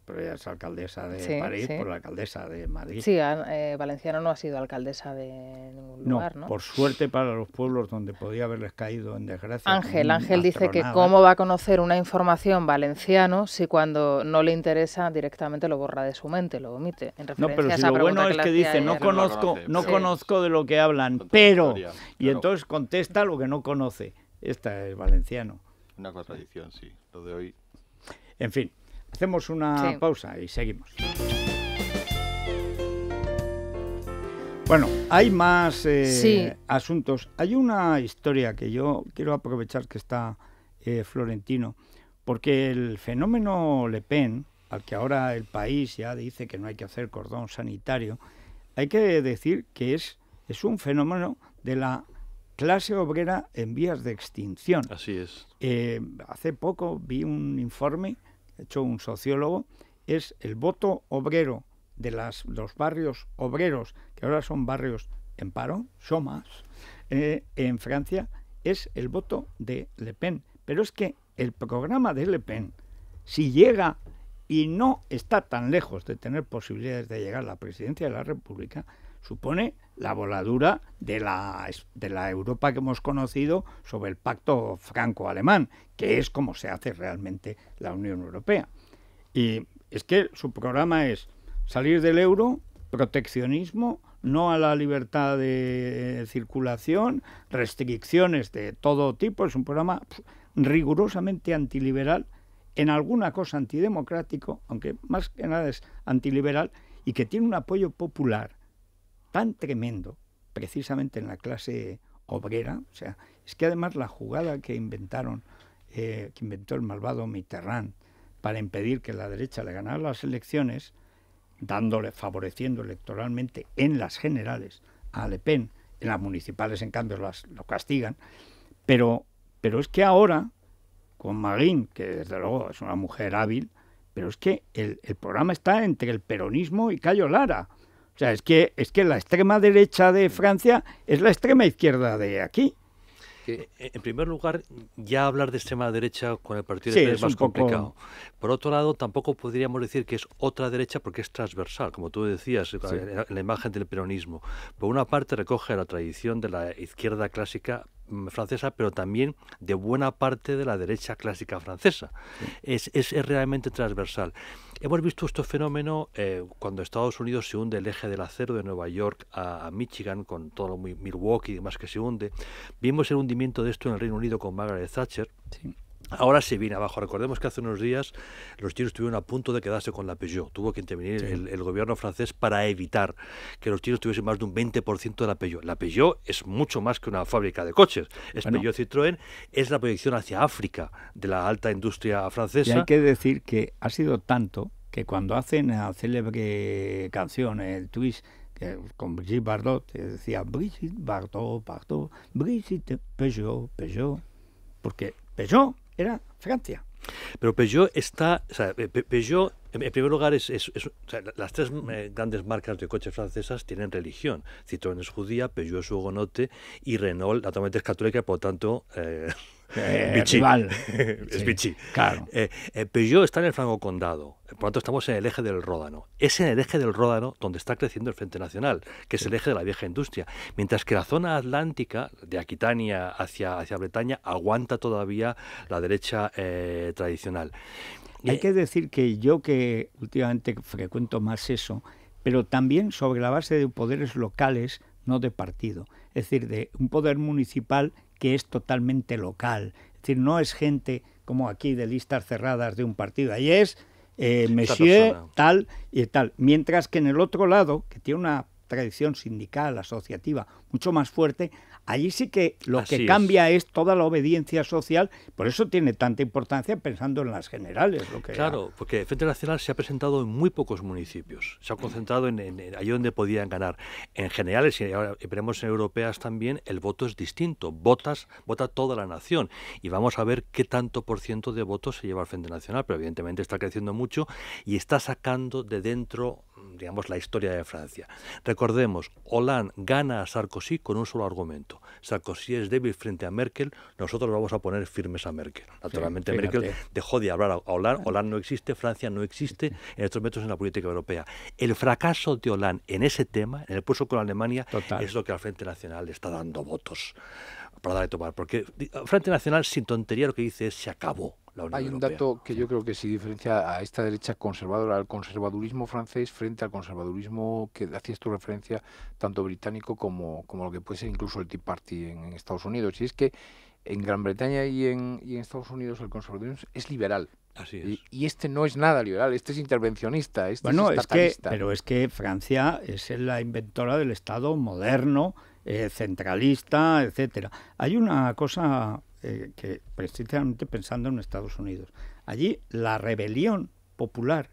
pero ella es alcaldesa de París, por la alcaldesa de Madrid. Sí, Valenciano no ha sido alcaldesa de ningún lugar, ¿no? Por suerte para los pueblos donde podía haberles caído en desgracia. Ángel dice que cómo va a conocer una información Valenciano si cuando no le interesa directamente lo borra de su mente, lo omite. En referencia pero a si esa lo bueno es que dice, no conozco de lo que hablan, pero... Y entonces contesta lo que no conoce. Esta es Valenciano. Una contradicción, sí, lo de hoy. En fin. Hacemos una pausa y seguimos. Bueno, hay más asuntos. Hay una historia que yo quiero aprovechar que está Florentino, porque el fenómeno Le Pen, al que ahora el país ya dice que no hay que hacer cordón sanitario, hay que decir que es un fenómeno de la clase obrera en vías de extinción. Así es. Hace poco vi un informe hecho un sociólogo, es el voto obrero de los barrios obreros, que ahora son barrios en paro, chômage, en Francia, es el voto de Le Pen. Pero es que el programa de Le Pen, si llega y no está tan lejos de tener posibilidades de llegar a la presidencia de la República, supone la voladura de la Europa que hemos conocido sobre el pacto franco-alemán, que es como se hace realmente la Unión Europea. Y es que su programa es salir del euro, proteccionismo, no a la libertad de circulación, restricciones de todo tipo. Es un programa rigurosamente antiliberal, en alguna cosa antidemocrático, aunque más que nada es antiliberal, y que tiene un apoyo popular tan tremendo, precisamente en la clase obrera. O sea, es que además la jugada que inventó el malvado Mitterrand para impedir que la derecha le ganara las elecciones, favoreciendo electoralmente en las generales a Le Pen, en las municipales en cambio lo castigan, pero es que ahora, con Marine, que desde luego es una mujer hábil, pero es que el programa está entre el peronismo y Cayo Lara. O sea, es que la extrema derecha de Francia es la extrema izquierda de aquí. En primer lugar, ya hablar de extrema derecha con el partido de es más complicado. Por otro lado, tampoco podríamos decir que es otra derecha porque es transversal, como tú decías, en la imagen del peronismo. Por una parte recoge la tradición de la izquierda clásica francesa, pero también de buena parte de la derecha clásica francesa. Sí. Es realmente transversal. Hemos visto este fenómeno cuando Estados Unidos se hunde el eje del acero de Nueva York a Michigan, con todo Milwaukee y demás que se hunde. Vimos el hundimiento de esto en el Reino Unido con Margaret Thatcher. Sí. Ahora se viene abajo. Recordemos que hace unos días los chinos estuvieron a punto de quedarse con la Peugeot. Tuvo que intervenir el gobierno francés para evitar que los chinos tuviesen más de un 20% de la Peugeot. La Peugeot es mucho más que una fábrica de coches. Es Peugeot Citroën, es la proyección hacia África de la alta industria francesa. Y hay que decir que ha sido tanto que cuando hacen la célebre canción, el twist, con Brigitte Bardot, decía Brigitte Bardot, Brigitte Peugeot, porque Peugeot era Francia. Pero Peugeot está, o sea, Peugeot en primer lugar o sea, las tres grandes marcas de coches francesas tienen religión. Citroën es judía, Peugeot es hugonote y Renault naturalmente es católica, por lo tanto Vichy. Es Vichy. Claro. Peugeot está en el Franco Condado, por lo tanto estamos en el eje del Ródano. Es en el eje del Ródano donde está creciendo el Frente Nacional, que es el eje de la vieja industria, mientras que la zona atlántica, de Aquitania hacia Bretaña, aguanta todavía la derecha tradicional. Hay que decir que yo, que últimamente frecuento más eso, pero también sobre la base de poderes locales, no de partido, es decir, de un poder municipal que es totalmente local, es decir, no es gente como aquí de listas cerradas de un partido, ahí es monsieur tal y tal, mientras que en el otro lado, que tiene una tradición sindical, asociativa, mucho más fuerte, allí sí que lo que cambia es toda la obediencia social, por eso tiene tanta importancia pensando en las generales. Claro, porque el Frente Nacional se ha presentado en muy pocos municipios, se ha concentrado en allí donde podían ganar. En generales, y ahora veremos en europeas también, el voto es distinto, vota toda la nación, y vamos a ver qué tanto por ciento de votos se lleva al Frente Nacional, pero evidentemente está creciendo mucho y está sacando de dentro, digamos, la historia de Francia. Recordemos, Hollande gana a Sarkozy con un solo argumento. Sarkozy es débil frente a Merkel, nosotros vamos a poner firmes a Merkel. Naturalmente Merkel dejó de hablar a Hollande, Hollande no existe, Francia no existe en estos momentos en la política europea. El fracaso de Hollande en ese tema, en el pulso con Alemania, es lo que al Frente Nacional le está dando votos para dar y tomar. Porque el Frente Nacional, sin tontería, lo que dice es se acabó. Hay un dato que yo creo que sí diferencia a esta derecha conservadora, al conservadurismo francés frente al conservadurismo que hacías tu referencia, tanto británico como lo que puede ser incluso el Tea Party en Estados Unidos. Y es que en Gran Bretaña y en Estados Unidos el conservadurismo es liberal. Así es. Y este no es nada liberal, este es intervencionista, es estatalista. Pero es que Francia es la inventora del Estado moderno, centralista, etcétera. Hay una cosa que precisamente pensando en Estados Unidos, allí la rebelión popular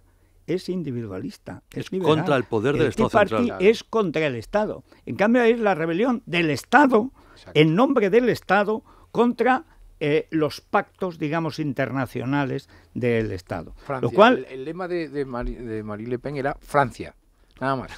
es individualista, es liberal. Contra el poder del Estado central. Es contra el Estado. En cambio es la rebelión del Estado, en nombre del Estado, contra los pactos, digamos, internacionales del Estado. Francia. Lo cual, el lema de Marine Le Pen era Francia, nada más.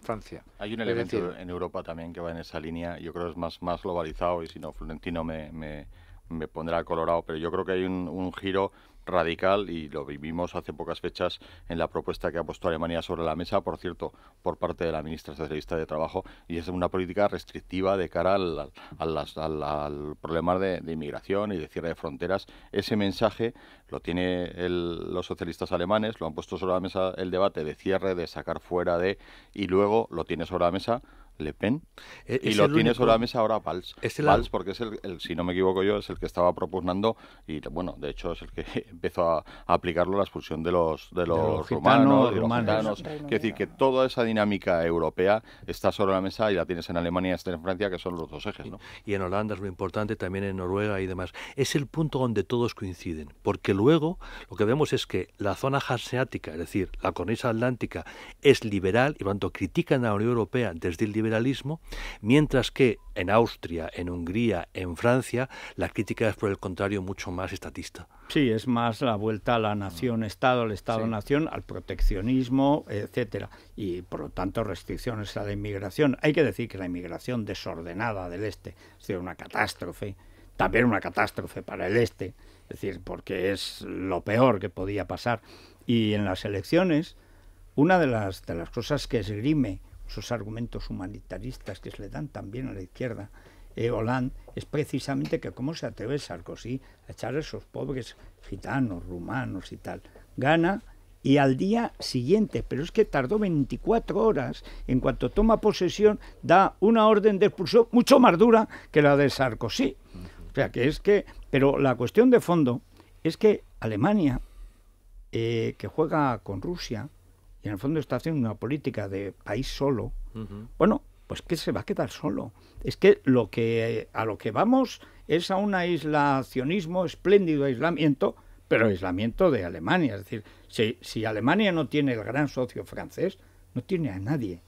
Francia. Hay un elemento en Europa también que va en esa línea, yo creo que es más globalizado, y si no, Florentino me pondrá colorado, pero yo creo que hay un giro radical, y lo vivimos hace pocas fechas en la propuesta que ha puesto Alemania sobre la mesa, por cierto, por parte de la ministra socialista de Trabajo, y es una política restrictiva de cara al problema de inmigración y de cierre de fronteras. Ese mensaje lo tiene los socialistas alemanes, lo han puesto sobre la mesa el debate de cierre, de sacar fuera de, y luego lo tiene sobre la mesa Le Pen, y lo tiene sobre la mesa ahora Valls. Valls, porque es el, si no me equivoco yo, es el que estaba propugnando, y bueno, de hecho es el que empezó a aplicarlo, la expulsión de los rumanos, de los gitanos. Es decir, que toda esa dinámica europea está sobre la mesa, y la tienes en Alemania y está en Francia, que son los dos ejes, ¿no? Y en Holanda es muy importante, también en Noruega y demás. Es el punto donde todos coinciden, porque luego lo que vemos es que la zona hanseática, es decir, la cornisa atlántica, es liberal, y cuando critican a la Unión Europea desde el liberalismo, mientras que en Austria, en Hungría, en Francia, la crítica es por el contrario mucho más estatista. Sí, es más la vuelta a la nación-estado, al estado-nación, al proteccionismo, etcétera, y por lo tanto restricciones a la inmigración. Hay que decir que la inmigración desordenada del este es decir, una catástrofe, también una catástrofe para el este, es decir, porque es lo peor que podía pasar. Y en las elecciones, una de las cosas que esgrime, esos argumentos humanitaristas que se le dan también a la izquierda, Hollande, es precisamente que cómo se atreve Sarkozy a echar a esos pobres gitanos, rumanos y tal. Gana y al día siguiente, pero es que tardó 24 horas, en cuanto toma posesión, da una orden de expulsión mucho más dura que la de Sarkozy. O sea, que es que... Pero la cuestión de fondo es que Alemania, que juega con Rusia, y en el fondo está haciendo una política de país solo, bueno, pues que se va a quedar solo. Es que a lo que vamos es a un aislacionismo, espléndido aislamiento, pero aislamiento de Alemania. Es decir, si Alemania no tiene el gran socio francés, no tiene a nadie.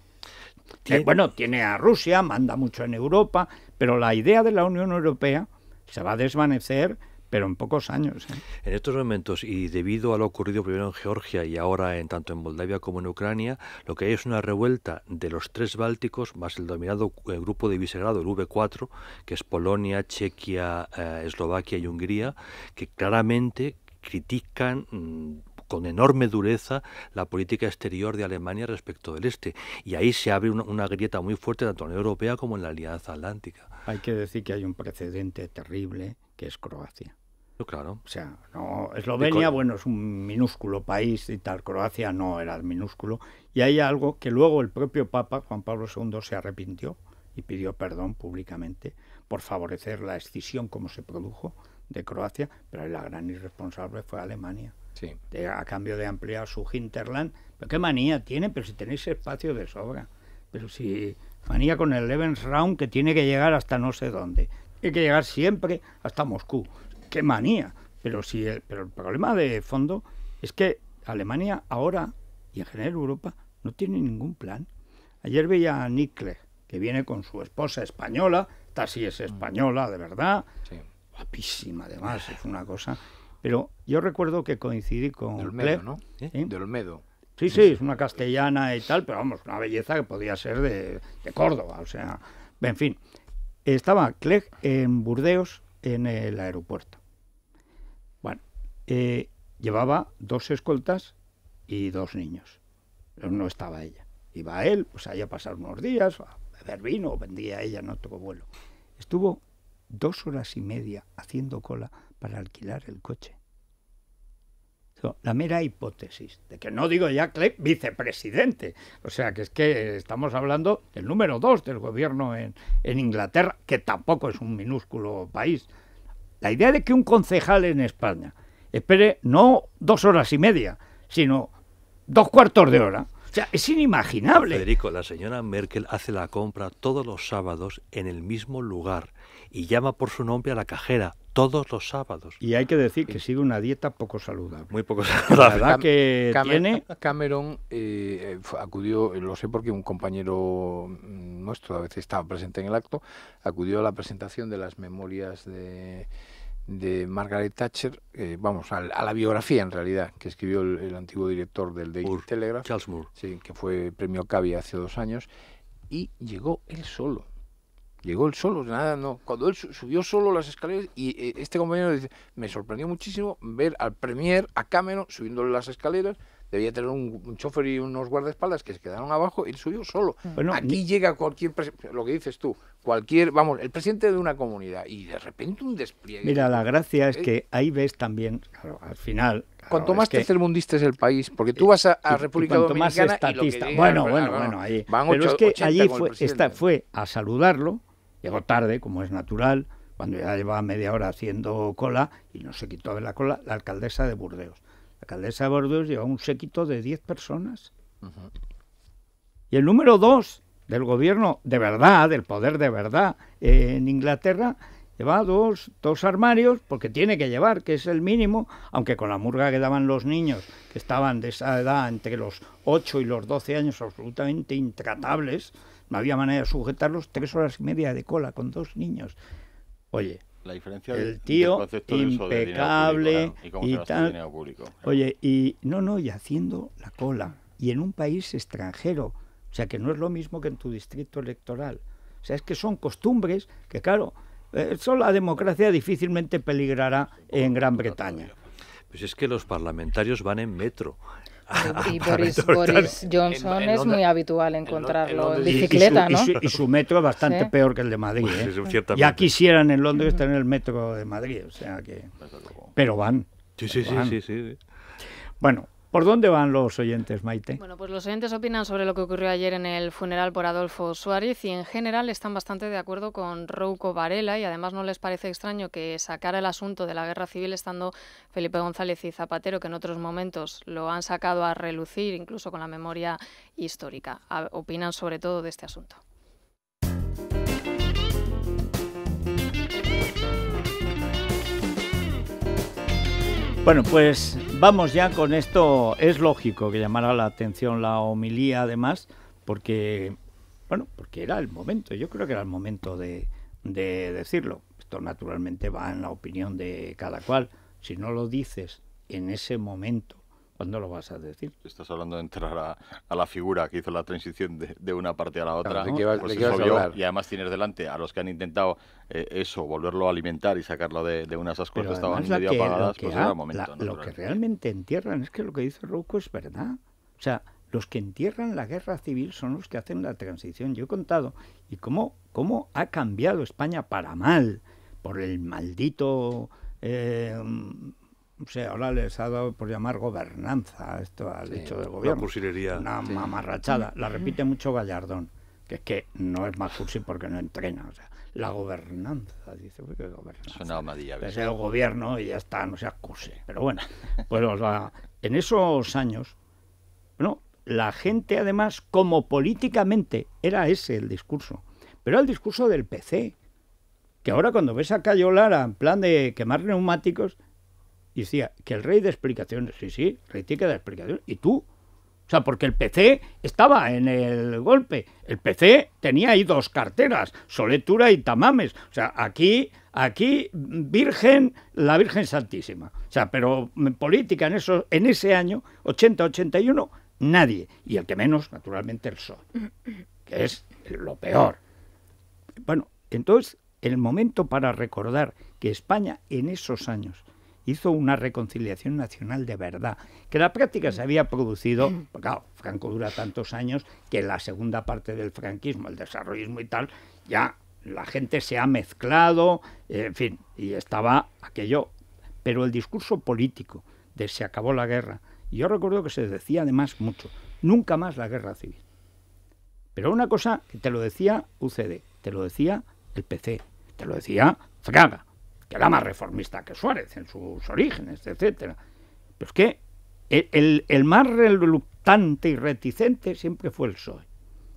Bueno, tiene a Rusia, manda mucho en Europa, pero la idea de la Unión Europea se va a desvanecer, pero en pocos años. En estos momentos, y debido a lo ocurrido primero en Georgia y ahora tanto en Moldavia como en Ucrania, lo que hay es una revuelta de los tres bálticos, más el dominado grupo de Visegrado, el V4, que es Polonia, Chequia, Eslovaquia y Hungría, que claramente critican con enorme dureza la política exterior de Alemania respecto del este. Y ahí se abre una grieta muy fuerte tanto en la Unión Europea como en la Alianza Atlántica. Hay que decir que hay un precedente terrible, que es Croacia. Claro. O sea, no, Eslovenia, bueno, es un minúsculo país y tal, Croacia no era minúsculo. Y hay algo que luego el propio Papa, Juan Pablo II, se arrepintió y pidió perdón públicamente por favorecer la escisión como se produjo de Croacia, pero la gran irresponsable fue Alemania. Sí. A cambio de ampliar su hinterland. ¿Pero qué manía tiene? Pero si tenéis espacio de sobra. Pero si manía con el Lebensraum que tiene que llegar hasta no sé dónde. Tiene que llegar siempre hasta Moscú. ¡Qué manía! Pero el problema de fondo es que Alemania ahora, y en general Europa, no tiene ningún plan. Ayer veía a Nick Clegg, que viene con su esposa española. Esta sí es española, de verdad. Sí. Guapísima, además, es una cosa... Pero yo recuerdo que coincidí con de Olmedo, Clegg, ¿no? De Olmedo. Sí, es una castellana y tal, pero vamos, una belleza que podía ser de Córdoba, o sea, en fin. Estaba Clegg en Burdeos, en el aeropuerto. Bueno, llevaba 2 escoltas y 2 niños. Pero no estaba ella. Iba él, pues ahí a pasar unos días, a beber vino, o vendía ella en otro vuelo. Estuvo 2 horas y media haciendo cola para alquilar el coche. La mera hipótesis de que no digo ya Clegg vicepresidente, o sea que es que estamos hablando del número 2 del gobierno en Inglaterra, que tampoco es un minúsculo país. La idea de que un concejal en España espere no 2 horas y media, sino 2/4 de hora, o sea, es inimaginable. Federico, la señora Merkel hace la compra todos los sábados en el mismo lugar y llama por su nombre a la cajera todos los sábados. Y hay que decir que sigue una dieta poco saludable. Muy poco saludable. La verdad que Cameron acudió, lo sé porque un compañero nuestro a veces estaba presente en el acto, acudió a la presentación de las memorias de Margaret Thatcher, a la biografía en realidad, que escribió el antiguo director del Daily Telegraph, Charles Moore, sí, que fue premio Cavi hace 2 años, y llegó él solo. Nada, no. Cuando él subió solo las escaleras, y este compañero dice, me sorprendió muchísimo ver al premier, a Cameron, subiéndole las escaleras. Debía tener un chofer y unos guardaespaldas que se quedaron abajo, y él subió solo. Bueno, aquí llega cualquier, lo que dices tú, el presidente de una comunidad, y de repente un despliegue. Mira, la gracia es que ahí ves también, claro, al final... Claro, cuanto más tercermundista es el país, porque tú vas a República Dominicana más estatista, y bueno, ahí. Pero es que allí fue a saludarlo, llegó tarde, como es natural, cuando ya llevaba media hora haciendo cola, y no se quitó de la cola, la alcaldesa de Burdeos. La alcaldesa de Burdeos lleva un séquito de 10 personas. Uh-huh. Y el número 2 del gobierno de verdad, del poder de verdad en Inglaterra, Lleva dos armarios, porque tiene que llevar, que es el mínimo, aunque con la murga que daban los niños, que estaban de esa edad, entre los 8 y los 12 años, absolutamente intratables, no había manera de sujetarlos, 3 horas y media de cola con 2 niños. Oye, la diferencia el tío impecable y tal. Oye, y y haciendo la cola, y en un país extranjero, o sea que no es lo mismo que en tu distrito electoral. O sea, es que son costumbres que, claro, eso la democracia difícilmente peligrará en Gran Bretaña. Pues es que los parlamentarios van en metro. Y Boris Johnson es muy habitual encontrarlo en bicicleta, ¿no? Y su metro es bastante peor que el de Madrid. Ya quisieran en Londres tener el metro de Madrid, o sea que... Pero van. Sí. Bueno, ¿por dónde van los oyentes, Maite? Bueno, pues los oyentes opinan sobre lo que ocurrió ayer en el funeral por Adolfo Suárez y en general están bastante de acuerdo con Rouco Varela y además no les parece extraño que sacara el asunto de la guerra civil estando Felipe González y Zapatero, que en otros momentos lo han sacado a relucir, incluso con la memoria histórica. Opinan sobre todo de este asunto. Bueno, pues vamos ya con esto. Es lógico que llamara la atención la homilía, además, porque era el momento. Yo creo que era el momento de decirlo. Esto naturalmente va en la opinión de cada cual. Si no lo dices en ese momento, ¿cuándo lo vas a decir? Estás hablando de entrar a la figura que hizo la transición de una parte a la otra. Claro, ¿de qué vas a hablar? Y además tienes delante a los que han intentado volverlo a alimentar y sacarlo de unas ascuas que estaban medio apagadas, pues era el momento. Lo que realmente entierran es que lo que dice Rouco es verdad. O sea, los que entierran la guerra civil son los que hacen la transición. Yo he contado y cómo ha cambiado España para mal por el maldito... ahora les ha dado por llamar gobernanza esto al hecho del gobierno. Una mamarrachada. La repite mucho Gallardón, que es que no es más cursi porque no entrena. O sea, la gobernanza, dice, uy, ¿qué gobernanza? Suena Almadía. Es el gobierno y ya está, no seas cursi. Pero bueno, pues en esos años, la gente además, como políticamente, era ese el discurso. Pero era el discurso del PC, que ahora cuando ves a Cayo Lara en plan de quemar neumáticos, y decía que el rey de explicaciones, sí, rey tiene que dar explicaciones, y tú. O sea, porque el PC estaba en el golpe. El PC tenía ahí 2 carteras, Soletura y Tamames. O sea, aquí la Virgen Santísima. O sea, pero en política en ese año, 80-81, nadie. Y el que menos, naturalmente, el PSOE, que es lo peor. Bueno, entonces, el momento para recordar que España en esos años hizo una reconciliación nacional de verdad, que la práctica se había producido, porque claro, Franco dura tantos años que en la segunda parte del franquismo, el desarrollismo y tal, ya la gente se ha mezclado, en fin, y estaba aquello, pero el discurso político de se acabó la guerra, y yo recuerdo que se decía además mucho, nunca más la guerra civil. Pero una cosa que te lo decía UCD, te lo decía el PC, te lo decía Fraga, que era más reformista que Suárez en sus orígenes, etcétera. Pero es que el más reluctante y reticente siempre fue el PSOE,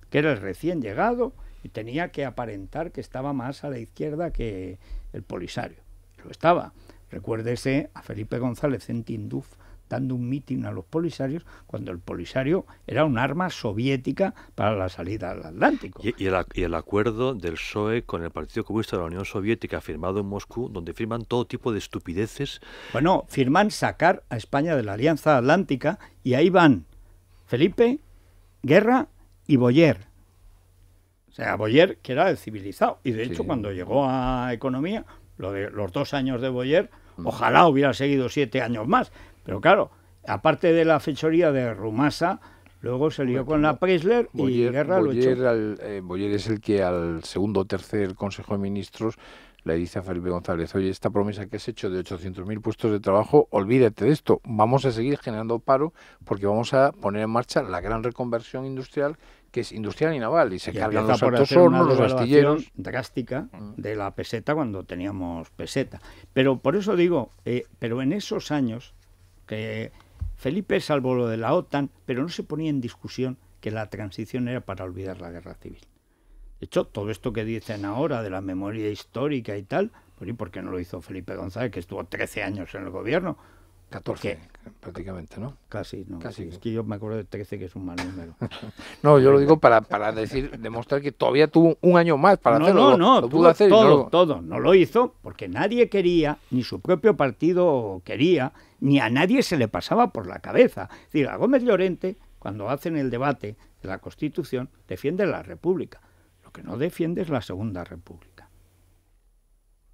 que era el recién llegado y tenía que aparentar que estaba más a la izquierda que el Polisario. Lo estaba. Recuérdese a Felipe González en Tinduf dando un mitin a los Polisarios cuando el Polisario era un arma soviética para la salida al Atlántico. Y el acuerdo del PSOE con el Partido Comunista de la Unión Soviética firmado en Moscú, donde firman todo tipo de estupideces. Bueno, firman sacar a España de la Alianza Atlántica y ahí van Felipe, Guerra y Boyer. O sea, Boyer, que era el civilizado. Y de hecho, cuando llegó a Economía, lo de los 2 años de Boyer, ojalá hubiera seguido 7 años más. Pero claro, aparte de la fechoría de Rumasa, luego se lió con la Preisler y Guerra lo echó. Boyer es el que al segundo o tercer Consejo de Ministros le dice a Felipe González, oye, esta promesa que has hecho de 800.000 puestos de trabajo, olvídate de esto, vamos a seguir generando paro porque vamos a poner en marcha la gran reconversión industrial, que es industrial y naval, y se cargan los altos hornos, los astilleros. Drástica de la peseta cuando teníamos peseta. Pero por eso digo, pero en esos años que Felipe salvó lo de la OTAN, pero no se ponía en discusión que la transición era para olvidar la guerra civil. De hecho, todo esto que dicen ahora de la memoria histórica y tal, Pues, ¿y por qué no lo hizo Felipe González, que estuvo 13 años en el gobierno? 14, prácticamente, ¿no? Casi, no. Casi. Es que yo me acuerdo de 13, que es un mal número. No, yo lo digo para demostrar que todavía tuvo un año más para hacerlo. No, lo pudo hacer todo. No lo hizo porque nadie quería, ni su propio partido quería, ni a nadie se le pasaba por la cabeza. Es decir, a Gómez Llorente, cuando hacen el debate de la Constitución, defiende la República. Lo que no defiende es la Segunda República.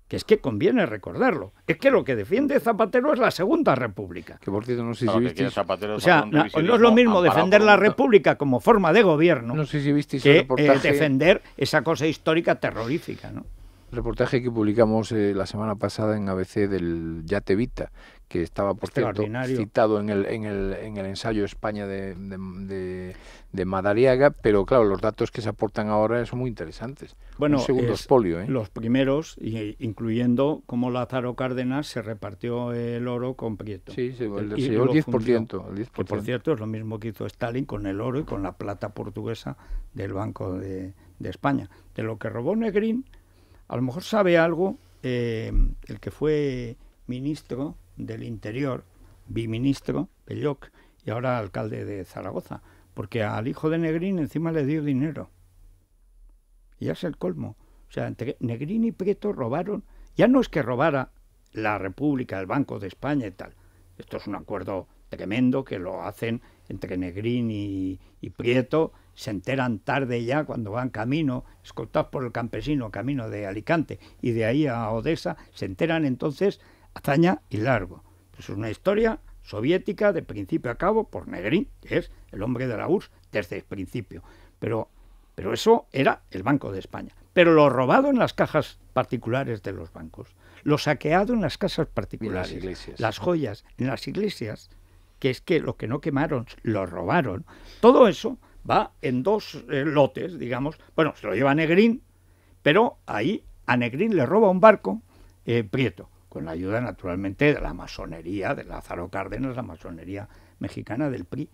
Que es que conviene recordarlo. Es que lo que defiende Zapatero es la Segunda República. Que por cierto, no sé si visteis... O sea, no es lo mismo defender la República como forma de gobierno, no sé si visteis que el reportaje, defender esa cosa histórica terrorífica, ¿no? El reportaje que publicamos la semana pasada en ABC del Yate Vita, que estaba, por cierto, citado en el ensayo España de Madariaga, pero claro, los datos que se aportan ahora son muy interesantes. Bueno, un segundo expolio, ¿eh? Los primeros, incluyendo cómo Lázaro Cárdenas se repartió el oro con Prieto. Sí, se llevó el 10%. Que, por cierto, es lo mismo que hizo Stalin con el oro y con la plata portuguesa del Banco de España. De lo que robó Negrín, a lo mejor sabe algo el que fue ministro del Interior, biministro, Belloc, y ahora alcalde de Zaragoza, porque al hijo de Negrín encima le dio dinero. Y ya es el colmo. O sea, entre Negrín y Prieto robaron, ya no es que robara la República, el Banco de España y tal. Esto es un acuerdo tremendo que lo hacen entre Negrín y Prieto, se enteran tarde ya cuando van camino, escoltados por el campesino, camino de Alicante, y de ahí a Odessa, se enteran entonces hazaña y largo. Es una historia soviética de principio a cabo por Negrín, que es el hombre de la URSS desde el principio. Pero eso era el Banco de España. Pero lo robado en las cajas particulares de los bancos, lo saqueado en las casas particulares, las joyas en las iglesias, que es que lo que no quemaron, lo robaron. Todo eso va en dos lotes, digamos. Bueno, se lo lleva Negrín, pero ahí a Negrín le roba un barco Prieto, con la ayuda naturalmente de la masonería, de Lázaro Cárdenas, la masonería mexicana del PRI.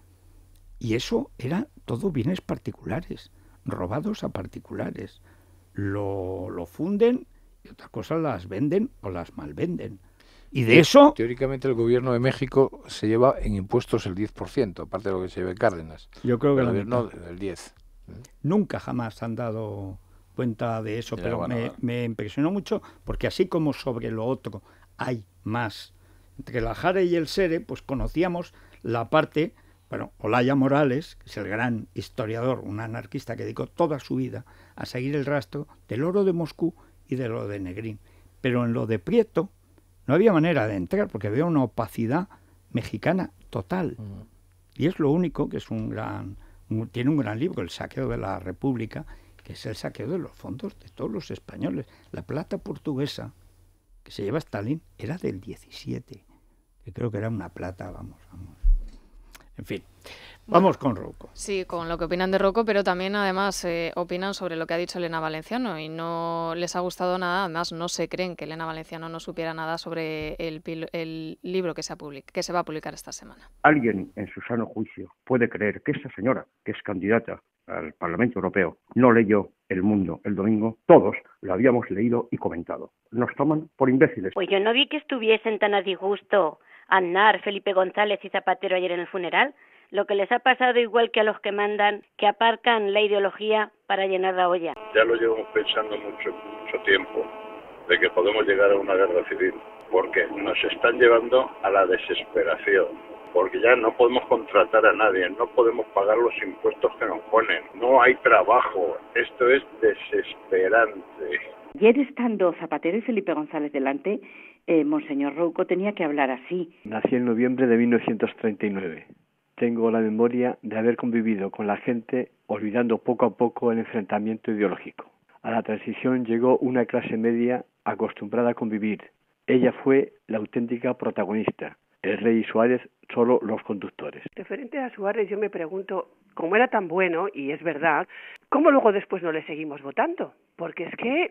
Y eso era todo bienes particulares, robados a particulares. Lo funden y otras cosas las venden o las malvenden. Y de eso... Teóricamente el gobierno de México se lleva en impuestos el 10%, aparte de lo que se lleva Cárdenas. Yo creo que el gobierno del 10%. Nunca jamás han dado cuenta de eso, pero me impresionó mucho porque así como sobre lo otro hay más. Entre la Jare y el Sere, pues conocíamos la parte... Bueno, Olaya Morales, que es el gran historiador, un anarquista que dedicó toda su vida a seguir el rastro del oro de Moscú y de lo de Negrín. Pero en lo de Prieto no había manera de entrar porque había una opacidad mexicana total. Y es lo único que es tiene un gran libro, El saqueo de la República, que es el saqueo de los fondos de todos los españoles. La plata portuguesa que se lleva Stalin era del 17, que creo que era una plata, vamos. En fin, vamos con Rouco. Sí, con lo que opinan de Rouco, pero también además opinan sobre lo que ha dicho Elena Valenciano y no les ha gustado nada, además no se creen que Elena Valenciano no supiera nada sobre el libro que se va a publicar esta semana. Alguien en su sano juicio puede creer que esta señora, que es candidata al Parlamento Europeo, no leyó El Mundo el domingo. Todos lo habíamos leído y comentado. Nos toman por imbéciles. Pues yo no vi que estuviesen tan a disgusto Aznar, Felipe González y Zapatero ayer en el funeral. Lo que les ha pasado igual que a los que mandan, que aparcan la ideología para llenar la olla. Ya lo llevamos pensando mucho tiempo, de que podemos llegar a una guerra civil, porque nos están llevando a la desesperación, porque ya no podemos contratar a nadie, no podemos pagar los impuestos que nos ponen, no hay trabajo, esto es desesperante. Ayer estando Zapatero y Felipe González delante, Monseñor Rouco tenía que hablar así. Nací en noviembre de 1939. Tengo la memoria de haber convivido con la gente olvidando poco a poco el enfrentamiento ideológico. A la transición llegó una clase media acostumbrada a convivir. Ella fue la auténtica protagonista. El rey y Suárez solo los conductores. Referente a Suárez, yo me pregunto, como era tan bueno, y es verdad, ¿cómo luego después no le seguimos votando? Porque es que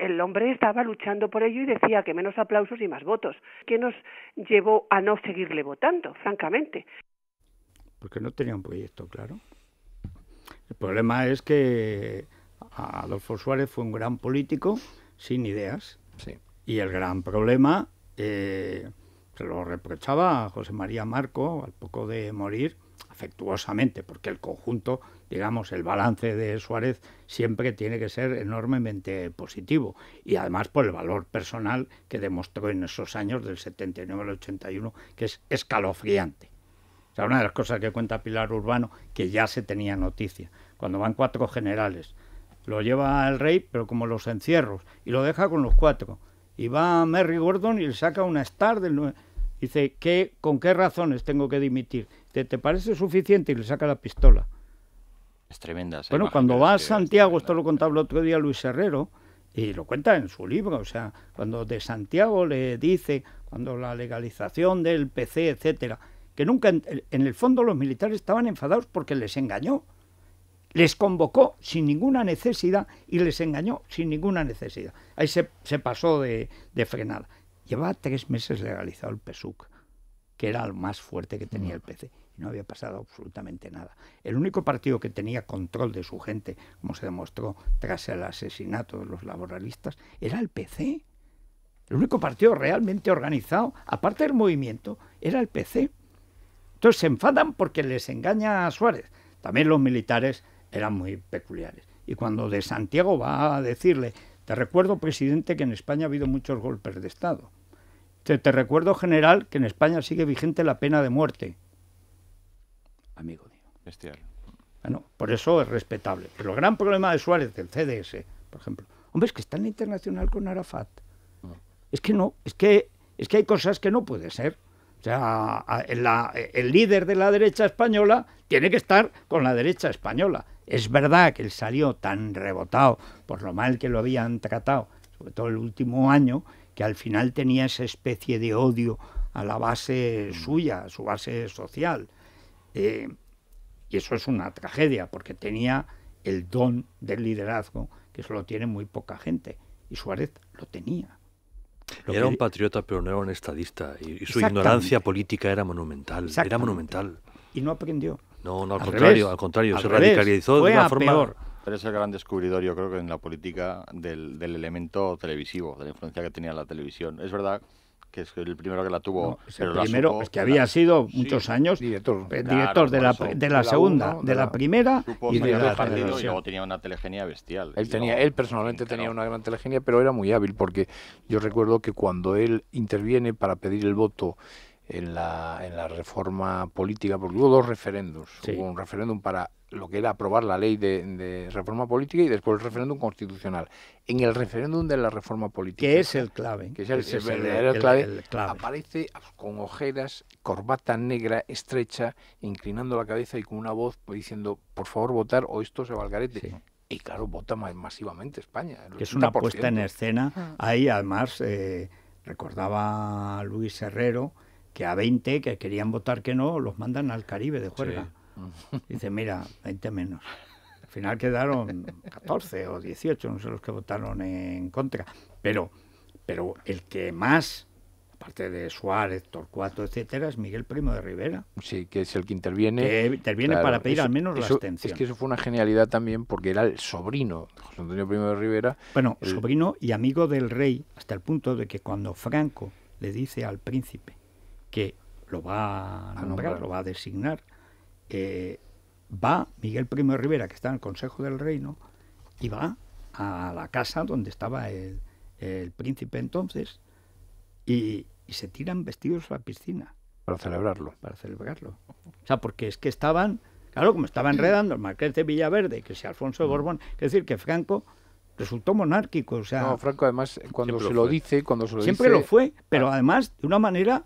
el hombre estaba luchando por ello y decía que menos aplausos y más votos. ¿Qué nos llevó a no seguirle votando, francamente? Porque no tenía un proyecto claro. El problema es que Adolfo Suárez fue un gran político sin ideas. Sí. Y el gran problema, se lo reprochaba a José María Marco al poco de morir, afectuosamente, porque el conjunto, digamos, el balance de Suárez siempre tiene que ser enormemente positivo, y además por el valor personal que demostró en esos años del 79 al 81, que es escalofriante. O sea, una de las cosas que cuenta Pilar Urbano, que ya se tenía noticia, cuando van 4 generales, lo lleva el rey, pero como los encierros, y lo deja con los 4, y va Merry Gordon y le saca una Star del... Dice, ¿con qué razones tengo que dimitir? ¿Te parece suficiente? Y le saca la pistola. Es tremenda. Bueno, cuando va a Santiago, esto lo contaba el otro día Luis Herrero, y lo cuenta en su libro, o sea, cuando de Santiago le dice, cuando la legalización del PC, etcétera, que nunca, en el fondo los militares estaban enfadados porque les engañó. Les convocó sin ninguna necesidad y les engañó sin ninguna necesidad. Ahí se pasó de frenada. Llevaba 3 meses legalizado el PSUC, que era el más fuerte que tenía el PC, y no había pasado absolutamente nada. El único partido que tenía control de su gente, como se demostró tras el asesinato de los laboralistas, era el PC. El único partido realmente organizado, aparte del movimiento, era el PC. Entonces se enfadan porque les engaña a Suárez. También los militares eran muy peculiares. Y cuando de Santiago va a decirle, te recuerdo, presidente, que en España ha habido muchos golpes de Estado. Te recuerdo, general, que en España sigue vigente la pena de muerte. Amigo, digo. Bestial. Bueno, por eso es respetable. Pero el gran problema de Suárez, del CDS, por ejemplo, hombre, es que está en la internacional con Arafat. Es que no, es que hay cosas que no puede ser. O sea, el líder de la derecha española tiene que estar con la derecha española. Es verdad que él salió tan rebotado por lo mal que lo habían tratado, sobre todo el último año, que al final tenía esa especie de odio a la base suya, a su base social. Y eso es una tragedia, porque tenía el don del liderazgo, que eso lo tiene muy poca gente, y Suárez lo tenía. Era un patriota, pero no era un estadista, y su ignorancia política era monumental, era monumental. Y no aprendió. No, al contrario, se radicalizó de una forma... Peor. Pero es el gran descubridor, yo creo, que en la política del elemento televisivo, de la influencia que tenía la televisión. Es verdad que es el primero que la tuvo. No, pero el primero es que había sido muchos años director de la segunda, de la primera y de la televisión. Y luego tenía una telegenia bestial. Él personalmente tenía una gran telegenia, pero era muy hábil, porque yo recuerdo que cuando él interviene para pedir el voto en la reforma política, porque hubo 2 referendos. Sí. Hubo un referéndum para lo que era aprobar la ley de reforma política y después el referéndum constitucional. En el referéndum de la reforma política, que es el clave, el clave, aparece con ojeras, corbata negra, estrecha, inclinando la cabeza y con una voz diciendo, por favor votar o esto se va al garete. Sí. Y claro, vota masivamente España. Que es una puesta en escena. Ahí además recordaba Luis Herrero que a 20 que querían votar que no, los mandan al Caribe de juerga. Sí. Dice, mira, 20 menos. Al final quedaron 14 o 18, no sé los que votaron en contra. Pero el que más, aparte de Suárez, Torcuato, etcétera, es Miguel Primo de Rivera. Sí, que es el que interviene. Claro, para pedir al menos la abstención. Es que eso fue una genialidad también, porque era el sobrino de José Antonio Primo de Rivera. Bueno, sobrino y amigo del rey, hasta el punto de que cuando Franco le dice al príncipe que lo va a nombrar, lo va a designar, va Miguel Primo de Rivera, que está en el Consejo del Reino, y va a la casa donde estaba el príncipe entonces, y se tiran vestidos a la piscina. Para celebrarlo. O sea, porque es que estaban, claro, como estaba enredando el marqués de Villaverde, que sea Alfonso de Borbón, es decir, que Franco resultó monárquico. O sea, no, Franco además, cuando se lo dice... Siempre lo fue, pero además de una manera...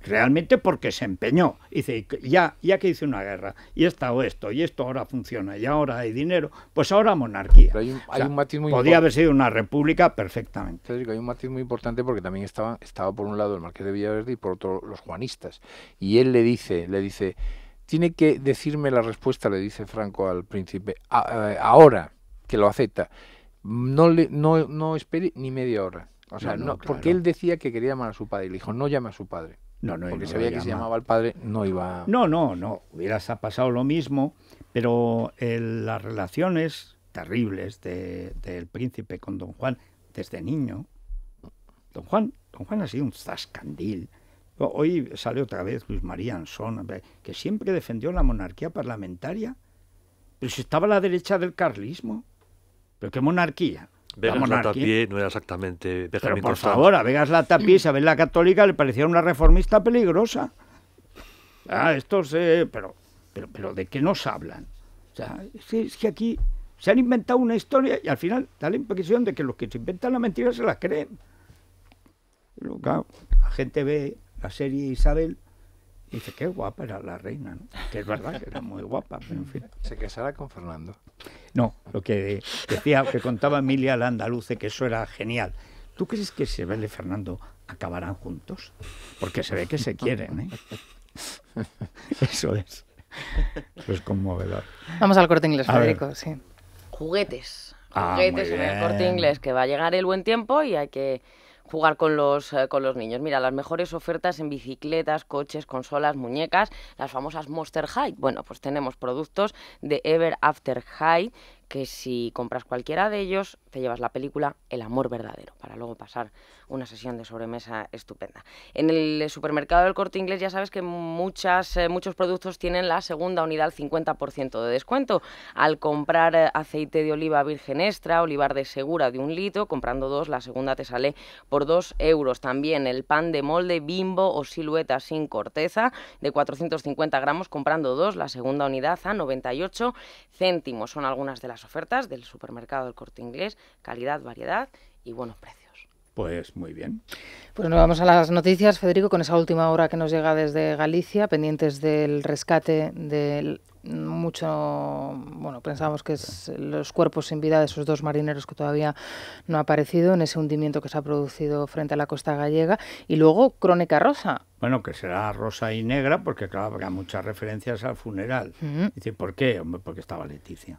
realmente porque se empeñó. Dice, ya que hice una guerra, y he estado esto, y esto ahora funciona, y ahora hay dinero, pues ahora monarquía. Pero hay un matiz muy podía haber sido una república perfectamente. Hay un matiz muy importante, porque también estaba por un lado el marqués de Villaverde y por otro los juanistas. Y él le dice, tiene que decirme la respuesta, le dice Franco al príncipe, ahora que lo acepta, no espere ni media hora. O sea, no, claro. Porque él decía que quería llamar a su padre, y le dijo, no llame a su padre. Porque sabía que se llamaba al padre, no iba... No, hubieras pasado lo mismo, pero las relaciones terribles del príncipe con don Juan desde niño, Don Juan ha sido un zascandil. Hoy sale otra vez Luis María Ansón, que siempre defendió la monarquía parlamentaria. Pero si estaba a la derecha del carlismo. ¿Pero qué monarquía? Vegas Latapié no era exactamente Benjamín Pero por Constant. favor, a Vegas Latapié, Isabel la Católica le parecía una reformista peligrosa. Pero ¿de qué nos hablan? O sea, es que aquí se han inventado una historia y al final da la impresión de que los que se inventan la mentira se la creen. Pero, claro, la gente ve la serie Isabel y dice, qué guapa era la reina, ¿no? Que es verdad que era muy guapa, pero en fin. ¿Se casará con Fernando? No, lo que decía, que contaba Emilia la Andaluce, que eso era genial. ¿Tú crees que Isabel y Fernando acabarán juntos? Porque se ve que se quieren, ¿eh? Eso es conmovedor. Vamos al Corte Inglés, Federico, sí. Juguetes en el Corte Inglés, que va a llegar el buen tiempo y hay que jugar con los niños. Mira, las mejores ofertas en bicicletas, coches, consolas, muñecas, las famosas Monster High. Bueno, pues tenemos productos de Ever After High, que si compras cualquiera de ellos, te llevas la película El amor verdadero, para luego pasar una sesión de sobremesa estupenda. En el supermercado del Corte Inglés ya sabes que muchos productos tienen la segunda unidad al 50% de descuento. Al comprar aceite de oliva virgen extra, olivar de segura de 1 litro, comprando 2, la segunda te sale por 2 euros. También el pan de molde Bimbo o Silueta sin corteza de 450 gramos, comprando 2, la segunda unidad a 98 céntimos. Son algunas de las ofertas del supermercado del Corte Inglés, calidad, variedad y buenos precios. Pues muy bien. Pues nos vamos a las noticias, Federico, con esa última hora que nos llega desde Galicia, pendientes del rescate de pensábamos que es los cuerpos sin vida de esos 2 marineros que todavía no ha aparecido en ese hundimiento que se ha producido frente a la costa gallega, y luego Crónica Rosa. Bueno, que será rosa y negra, porque claro, habrá muchas referencias al funeral. Dice, ¿por qué? Hombre, porque estaba Leticia.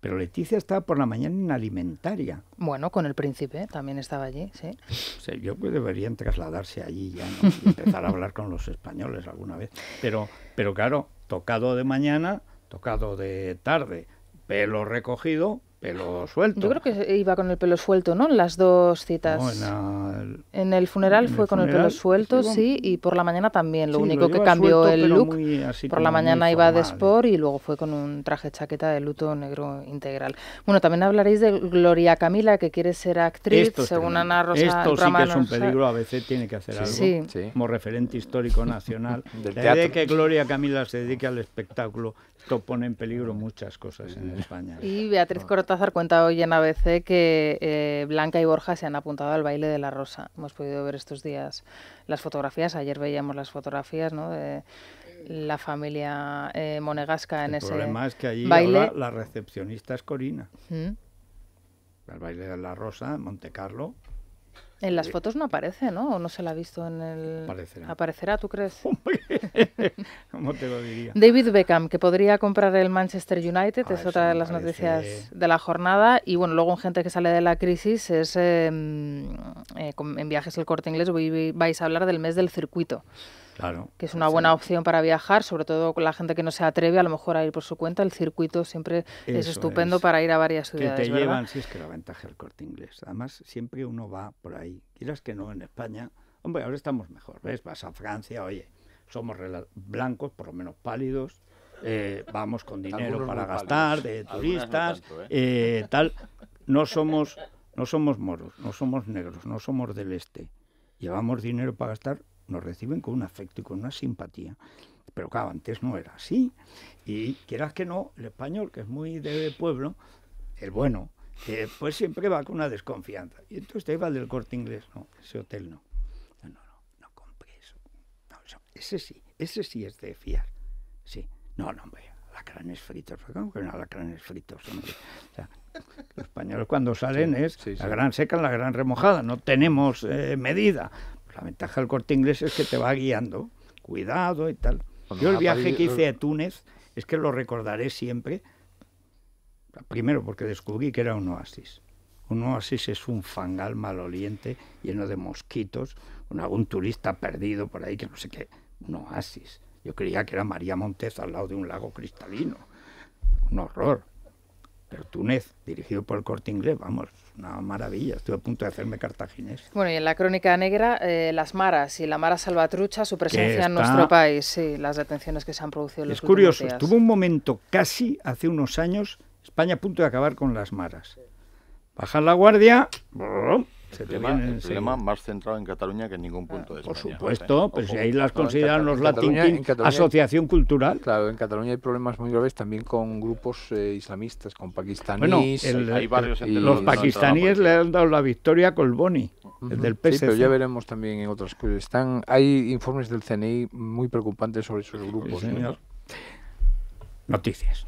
Pero Leticia estaba por la mañana en Alimentaria. Bueno, con el príncipe también estaba allí, sí. O sea, yo creo que deberían trasladarse allí ya, ¿no? Y empezar a hablar con los españoles alguna vez. Pero claro, tocado de mañana, tocado de tarde, pelo recogido, pelo suelto. Yo creo que iba con el pelo suelto, ¿no? En las 2 citas. No, en el funeral fue con el pelo suelto, sí, y por la mañana también. Lo único que cambió suelto, el look. Por la mañana iba de sport y luego fue con un traje chaqueta de luto negro integral. Bueno, también hablaréis de Gloria Camila, que quiere ser actriz, según Ana Rosa. Esto sí que es un peligro, a veces tiene que hacer algo como referente histórico nacional. La idea de que Gloria Camila se dedique al espectáculo, esto pone en peligro muchas cosas en España. Y Beatriz Cortázar cuenta hoy en ABC que Blanca y Borja se han apuntado al baile de la Rosa. Hemos podido ver estos días las fotografías, ayer veíamos las fotografías, ¿no?, de la familia monegasca en ese baile. El problema es que allí ahora la recepcionista es Corina. El baile de la Rosa en Montecarlo. En las fotos no aparece, ¿no? ¿O no se la ha visto en el...? ¿Aparecerá, tú crees? ¿Cómo te lo diría? David Beckham, que podría comprar el Manchester United, es otra de las noticias de la jornada. Y bueno, luego en gente que sale de la crisis es en Viajes El Corte Inglés vais a hablar del mes del circuito. Claro. Que es una buena opción para viajar, sobre todo con la gente que no se atreve a lo mejor a ir por su cuenta. El circuito siempre es estupendo para ir a varias ciudades, que te ¿verdad? llevan, sí, es que la ventaja del Corte Inglés. Además, siempre uno va por ahí. Quieras que no, en España, hombre, ahora estamos mejor, ¿ves? Vas a Francia, oye, somos blancos, por lo menos pálidos, vamos con dinero para gastar, de turistas, no tanto, tal. No somos moros, no somos negros, no somos del este. Llevamos dinero para gastar, nos reciben con un afecto y con una simpatía. Pero claro, antes no era así. Y quieras que no, el español, que es muy de pueblo, el bueno, pues siempre va con una desconfianza. Y entonces te iba del Corte Inglés, no, ese hotel no. No compre eso. No, ese sí es de fiar. Sí. No, hombre, alacranes fritos. ¿Cómo que no alacranes fritos, hombre? O sea, los españoles cuando salen la gran seca, la gran remojada. No tenemos medida. La ventaja del Corte Inglés es que te va guiando, cuidado y tal. Yo el viaje que hice a Túnez es que lo recordaré siempre, primero porque descubrí que era un oasis. Un oasis es un fangal maloliente lleno de mosquitos, con algún turista perdido por ahí que no sé qué. Un oasis. Yo creía que era María Montez al lado de un lago cristalino. Un horror. Pero Túnez, dirigido por el Corte Inglés, vamos, una maravilla. Estuve a punto de hacerme cartaginés. Bueno, y en la crónica negra, las maras y la mara salvatrucha, su presencia en nuestro país, sí, las detenciones que se han producido en los últimos días. Es curioso, estuvo un momento casi, hace unos años, España a punto de acabar con las maras. Bajan la guardia... El problema más centrado en Cataluña que en ningún punto de España. Por supuesto, pues si ahí las consideran los Latin Kings asociación cultural. Claro, en Cataluña hay problemas muy graves también con grupos islamistas, con pakistaníes. Bueno, hay varios los pakistaníes le han dado la victoria a Colboni, el del PSC. Sí, pero ya veremos también en otras cosas. Hay informes del CNI muy preocupantes sobre esos grupos. Sí, señor. Noticias.